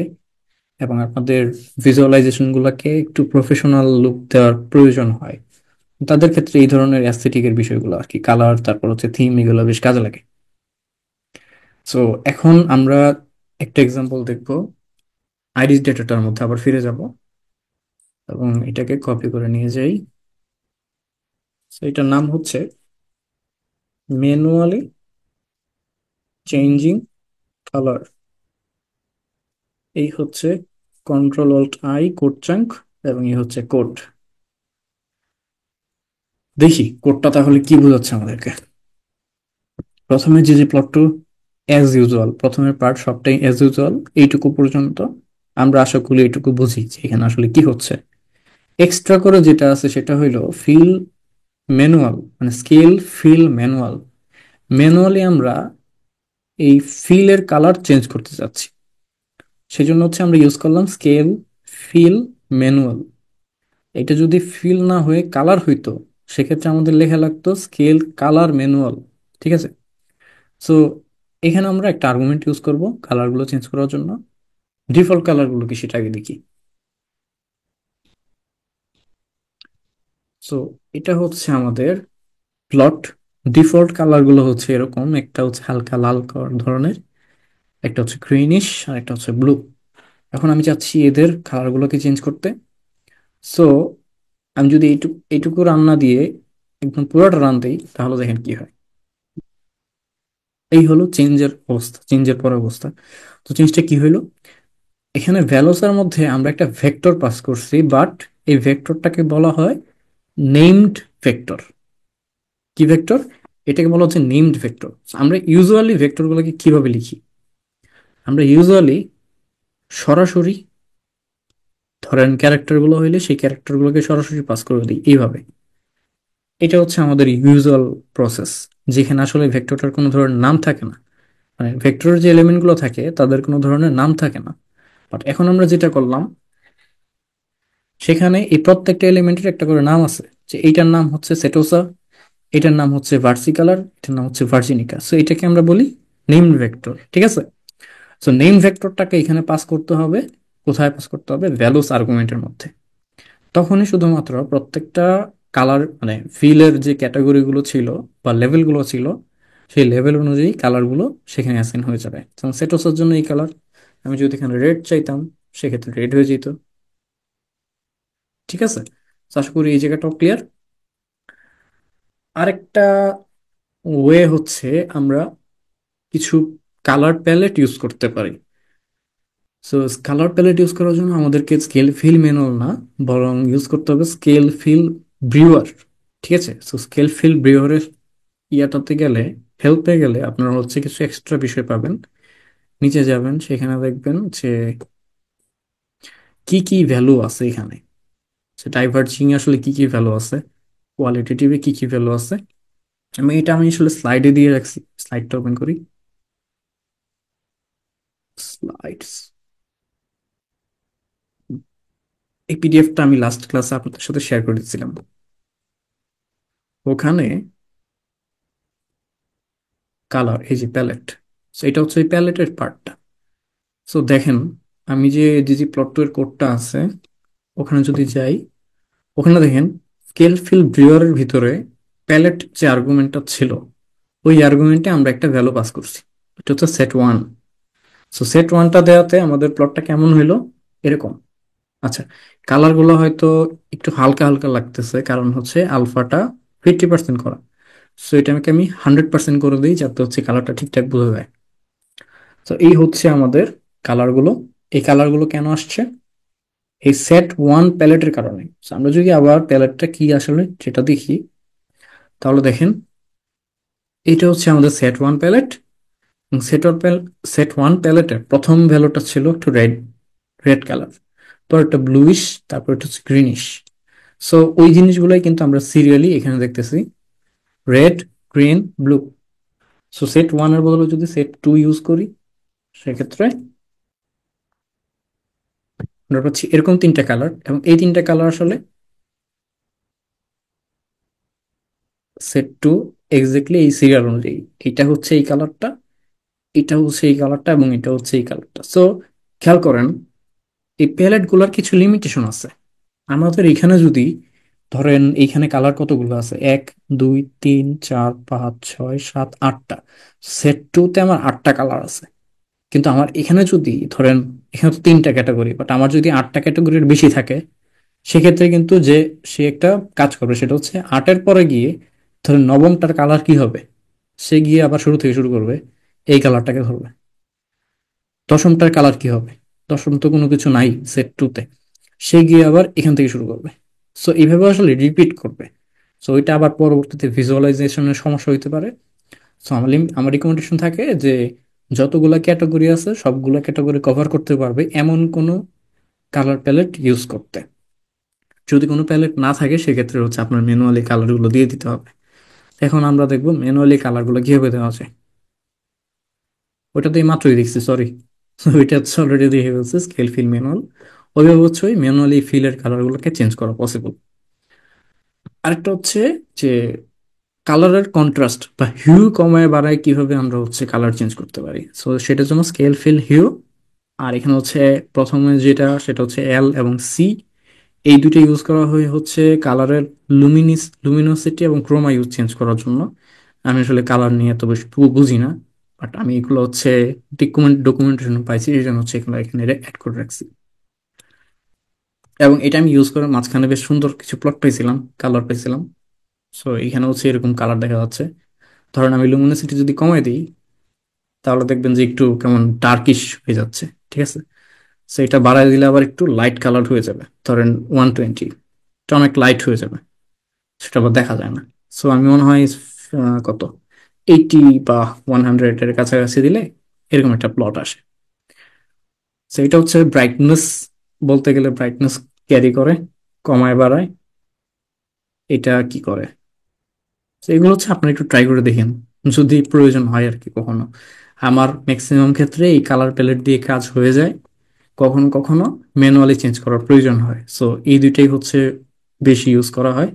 এবং আপনাদের ভিজুয়ালাইজেশন গুলাকে একটু প্রফেশনাল লুক দেওয়ার প্রয়োজন হয়। তাদের ক্ষেত্রে এই ধরনের অ্যাস্থেটিকের বিষয়গুলো আর কি, কালার, তারপর হচ্ছে থিম, এগুলো বেশ কাজে লাগে। সো এখন আমরা একটা এক্সাম্পল দেখবো। আইরিস ডেটাটার মধ্যে আবার ফিরে যাব এবং এটাকে কপি করে নিয়ে যাই। সো এটার নাম হচ্ছে ম্যানুয়ালি চেঞ্জিং কালার। এই হচ্ছে control alt I code chunk, এবং এই হচ্ছে কোড। দেখি কোডটা তাহলে কি বোঝাচ্ছে আমাদেরকে। প্রথমে যে যে প্লটটু অ্যাজ ইউজুয়াল, প্রথমের পার্ট সবটাই অ্যাজ ইউজুয়াল, এইটুকু পর্যন্ত আমরা আশা করি এইটুকু বুঝি যে এখানে আসলে কি হচ্ছে। এক্সট্রা করে যেটা আছে সেটা হইলো ফিল ম্যানুয়াল, মানে স্কেল ফিল ম্যানুয়াল। ম্যানুয়ালি আমরা এই ফিলের কালার চেঞ্জ করতে চাচ্ছি, সেজন্য হচ্ছে আমরা ইউজ করলাম স্কেল ফিল ম্যানুয়াল। এটা যদি ফিল না হয়ে কালার হইতো, সেক্ষেত্রে আমাদের লেখা লাগতো স্কেল কালার ম্যানুয়াল। ঠিক আছে। সো এখানে আমরা একটা আর্গুমেন্ট ইউজ করব কালারগুলো চেঞ্জ করার জন্য। ডিফল্ট কালারগুলো কি সেটা আগে দেখি। সো এটা হচ্ছে আমাদের প্লট। ডিফল্ট কালারগুলো হচ্ছে এরকম, একটা হচ্ছে হালকা লাল ধরনের, একটা হচ্ছে গ্রিনিশ, আর একটা হচ্ছে ব্লু। এখন আমি চাচ্ছি এদের কালারগুলোকে চেঞ্জ করতে। সো আমি যদি এইটুকু এইটুকু রান্না দিয়ে একদম পুরোটা রান দিই, তাহলে দেখেন কি হয়। এই হলো চেঞ্জের অবস্থা, চেঞ্জের পর অবস্থা। তো চেঞ্জটা কি হইলো, এখানে ভ্যালোসের মধ্যে আমরা একটা ভেক্টর পাস করছি, বাট এই ভেক্টরটাকে বলা হয় নেমড ভেক্টর। কি ভেক্টর? এটাকে বলা হচ্ছে নেমড ভেক্টর। আমরা ইউজুয়ালি ভেক্টরগুলোকে কিভাবে লিখি? আমরা ইউজুয়ালি সরাসরি, ধরেন ক্যারেক্টারগুলো হইলে সেই ক্যারেক্টারগুলোকে সরাসরি পাস করে দিই এইভাবে। এটা হচ্ছে আমাদের ইউজুয়াল প্রসেস, যেখানে আসলে ভেক্টরটার কোনো ধরনের নাম থাকে না। মানে ভেক্টরের যে এলিমেন্টগুলো থাকে তাদের কোনো ধরনের নাম থাকে না। বাট এখন আমরা যেটা করলাম, সেখানে এই প্রত্যেকটা এলিমেন্টের একটা করে নাম আছে, যে এইটার নাম হচ্ছে সেটোসা, এটার নাম হচ্ছে ভার্সিকালার, এটার নাম হচ্ছে ভার্জিনিকা। সো এটাকে আমরা বলি নেমড ভেক্টর। ঠিক আছে। সো নেম ভেক্টরটাকে এখানে পাস করতে হবে। কোথায় পাস করতে হবে? ভ্যালুস আর্গুমেন্টের মধ্যে। তখনই শুধুমাত্র প্রত্যেকটা কালার, মানে ফিলের যে ক্যাটাগরিগুলো ছিল বা লেভেলগুলো ছিল, সেই লেভেল অনুযায়ী কালারগুলো সেখানে অ্যাসাইন হয়ে যাবে। যেমন সেটোসের জন্য এই কালার, আমি যদি এখানে রেড চাইতাম, সেক্ষেত্রে রেড হয়ে যেত। ঠিক আছে। তো আশা করি এই জায়গাটাও ক্লিয়ার। আরেকটা ওয়ে হচ্ছে আমরা কিছু কালার প্যালেট ইউজ করতে পারি। সো কালার প্যালেট ইউজ করার জন্য আমাদেরকে স্কেল ফিল ম্যানুয়াল না, বরং ইউজ করতে হবে স্কেল ফিল ব্রিউয়ার। ঠিক আছে। সো স্কেল ফিল ব্রিউয়ারের ইয়াটাতে গেলে, হেল্পে গেলে আপনারা হচ্ছে কিছু এক্সট্রা বিষয় পাবেন। নিচে যাবেন, সেখানে দেখবেন যে কি কি ভ্যালু আছে এখানে, সে ডাইভার্জিং আসলে কি কি ভ্যালু আছে, কোয়ালিটেটিভে কি কি ভ্যালু আছে। আমি আসলে স্লাইডে দিয়ে রাখছি, স্লাইডটা ওপেন করি। স্লাইডস, এই পিডিএফটা আমি লাস্ট ক্লাসে আপনাদের সাথে শেয়ার করে দিচ্ছিলাম। ওখানে কালার, এই যে প্যালেট, এটা হচ্ছে এই প্যালেটের পার্টটা। সো দেখেন, আমি যে ডিজি প্লট টু এর কোডটা আছে, ওখানে যদি যাই, ওখানে দেখেন স্কেল ফিল ব্রিওয়ারের ভিতরে প্যালেট যে আর্গুমেন্টটা ছিল, ওই আর্গুমেন্টে আমরা একটা ভ্যালু পাস করছি। এটা হচ্ছে সেট ওয়ান। সো সেট ওয়ানটা দেওয়াতে আমাদের প্লটটা কেমন হইলো? এরকম। আচ্ছা, কালার গুলো হয়তো একটু হালকা হালকা লাগতেছে, কারণ হচ্ছে আলফাটা 50% করা। সো এটাকে আমি 100% করে দিই, যাতে হচ্ছে কালারটা ঠিকঠাক বোঝা যায়। তো এই হচ্ছে আমাদের কালারগুলো। এই কালারগুলো কেন আসছে? এই সেট ওয়ান প্যালেটের কারণে। So, আমরা যদি আবার প্যালেটটা কি আসলে সেটা দেখি, তাহলে দেখেন এটা হচ্ছে আমাদের set one palette. Set one প্যালেটের প্রথম ভ্যালুটা ছিল একটু রেড, রেড কালার, পর একটা ব্লুইশ, তারপর একটা হচ্ছে গ্রিনিশ। সো ওই জিনিসগুলোই কিন্তু আমরা সিরিয়ালি এখানে দেখতেছি, red, green, blue. So set one এর বদলে যদি সেট টু ইউজ করি, সেক্ষেত্রে আমরা পাচ্ছি এরকম তিনটা কালার, এবং এই তিনটা কালার আসলে সেট টু এক্স্যাক্টলি এই সিরিয়াল অনুযায়ী, এটা হচ্ছে এই কালারটা, এটা হচ্ছে এই কালারটা, এবং এটা হচ্ছে এই কালারটা। সো খেয়াল করেন, এই প্যালেট গুলার কিছু লিমিটেশন আছে। আমাদের এখানে যদি ধরেন, এইখানে কালার কতগুলো আছে, 1 2 3 4 5 6 7 8টা, সেট টু তে আমার 8টা কালার আছে। কিন্তু আমার এখানে যদি ধরেন, এখানে তো 3টা ক্যাটাগরি, বাট আমার যদি 8টা ক্যাটাগরির বেশি থাকে, সেক্ষেত্রে কিন্তু যে সে একটা কাজ করবে, সেটা হচ্ছে 8-এর পরে গিয়ে ধরেন নবমটার কালার কি হবে, সে গিয়ে আবার শুরু থেকে শুরু করবে, এই কালারটাকে ধরবে। দশমটার কালার কি হবে, দশম তো কোনো কিছু নাই সেট 2-তে, সে গিয়ে আবার এখান থেকে শুরু করবে। সো এইভাবে আসলে রিপিট করবে। সো ওইটা আবার পরবর্তীতে ভিজুয়ালাইজেশনের সমস্যা হইতে পারে। সো আমার আমার রিকমেন্ডেশন থাকে যে যতগুলা ক্যাটাগরি আছে সবগুলো ক্যাটাগরি কভার করতে পারবে এমন কোনো কালার প্যালেট ইউজ করতে। যদি কোনো প্যালেট না থাকে, সেক্ষেত্রে হচ্ছে আপনার ম্যানুয়ালি কালারগুলো দিয়ে দিতে হবে। এখন আমরা দেখবো ম্যানুয়ালি কালারগুলো কিভাবে দেওয়া যায়। ওইটা তো এই মাত্রই দেখছি, সরি। ওইটা হচ্ছে অলরেডি দেখে ফেলছে, স্কেল ফিল ম্যানুয়াল। ওইভাবে হচ্ছে ওই ম্যানুয়ালি ফিলের কালারগুলোকে চেঞ্জ করা পসিবল। আরেকটা হচ্ছে যে কালারের কন্ট্রাস্ট বা হিউ কমায় বাড়ায় কিভাবে আমরা হচ্ছে কালার চেঞ্জ করতে পারি। সো সেটার জন্য স্কেল ফিল হিউ, আর এখানে হচ্ছে প্রথমে যেটা সেটা হচ্ছে এল এবং সি, এই দুটো ইউজ করা হয় হচ্ছে কালারের লুমিনোসিটি এবং ক্রোমা ইউজ চেঞ্জ করার জন্য। আমি আসলে কালার নিয়ে এত বেশি বুঝি না, বাট আমি এগুলো হচ্ছে ডকুমেন্টেশন পাইছি, এই জন্য হচ্ছে এগুলো এখানে অ্যাড করে রাখছি। এবং এটা আমি ইউজ করে মাঝখানে বেশ সুন্দর কিছু প্লট পাইছিলাম, কালার পাইছিলাম। সো এখানে হচ্ছে এরকম কালার দেখা যাচ্ছে। ধরেন আমি লুমিনোসিটি যদি কমাই দিই, তাহলে দেখবেন যে একটু কেমন ডার্কিশ হয়ে যাচ্ছে। ঠিক আছে, সো এটা বাড়াই দিলে আবার একটু লাইট কালার হয়ে যাবে, ধরেন 120, এটা অনেক লাইট হয়ে যাবে, সেটা আবার দেখা যায় না। সো আমি মনে হয় কত 80 বা 100-এর কাছাকাছি দিলে এরকম একটা প্লট আসে। তো এটা হচ্ছে ব্রাইটনেস, বলতে গেলে ব্রাইটনেস ক্যারি করে, কমায় বাড়ায়, এটা কি করে। তো এগুলো হচ্ছে আপনার একটু ট্রাই করে দেখেন, যদি প্রয়োজন হয় আর কি কখনো। আমার ম্যাক্সিমাম ক্ষেত্রে এই কালার প্যালেট দিয়ে কাজ হয়ে যায়, কখনো কখনো ম্যানুয়ালি চেঞ্জ করার প্রয়োজন হয়। সো এই দুইটাই হচ্ছে বেশি ইউজ করা হয়,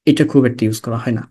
এটা খুব একটা ইউজ করা হয় না।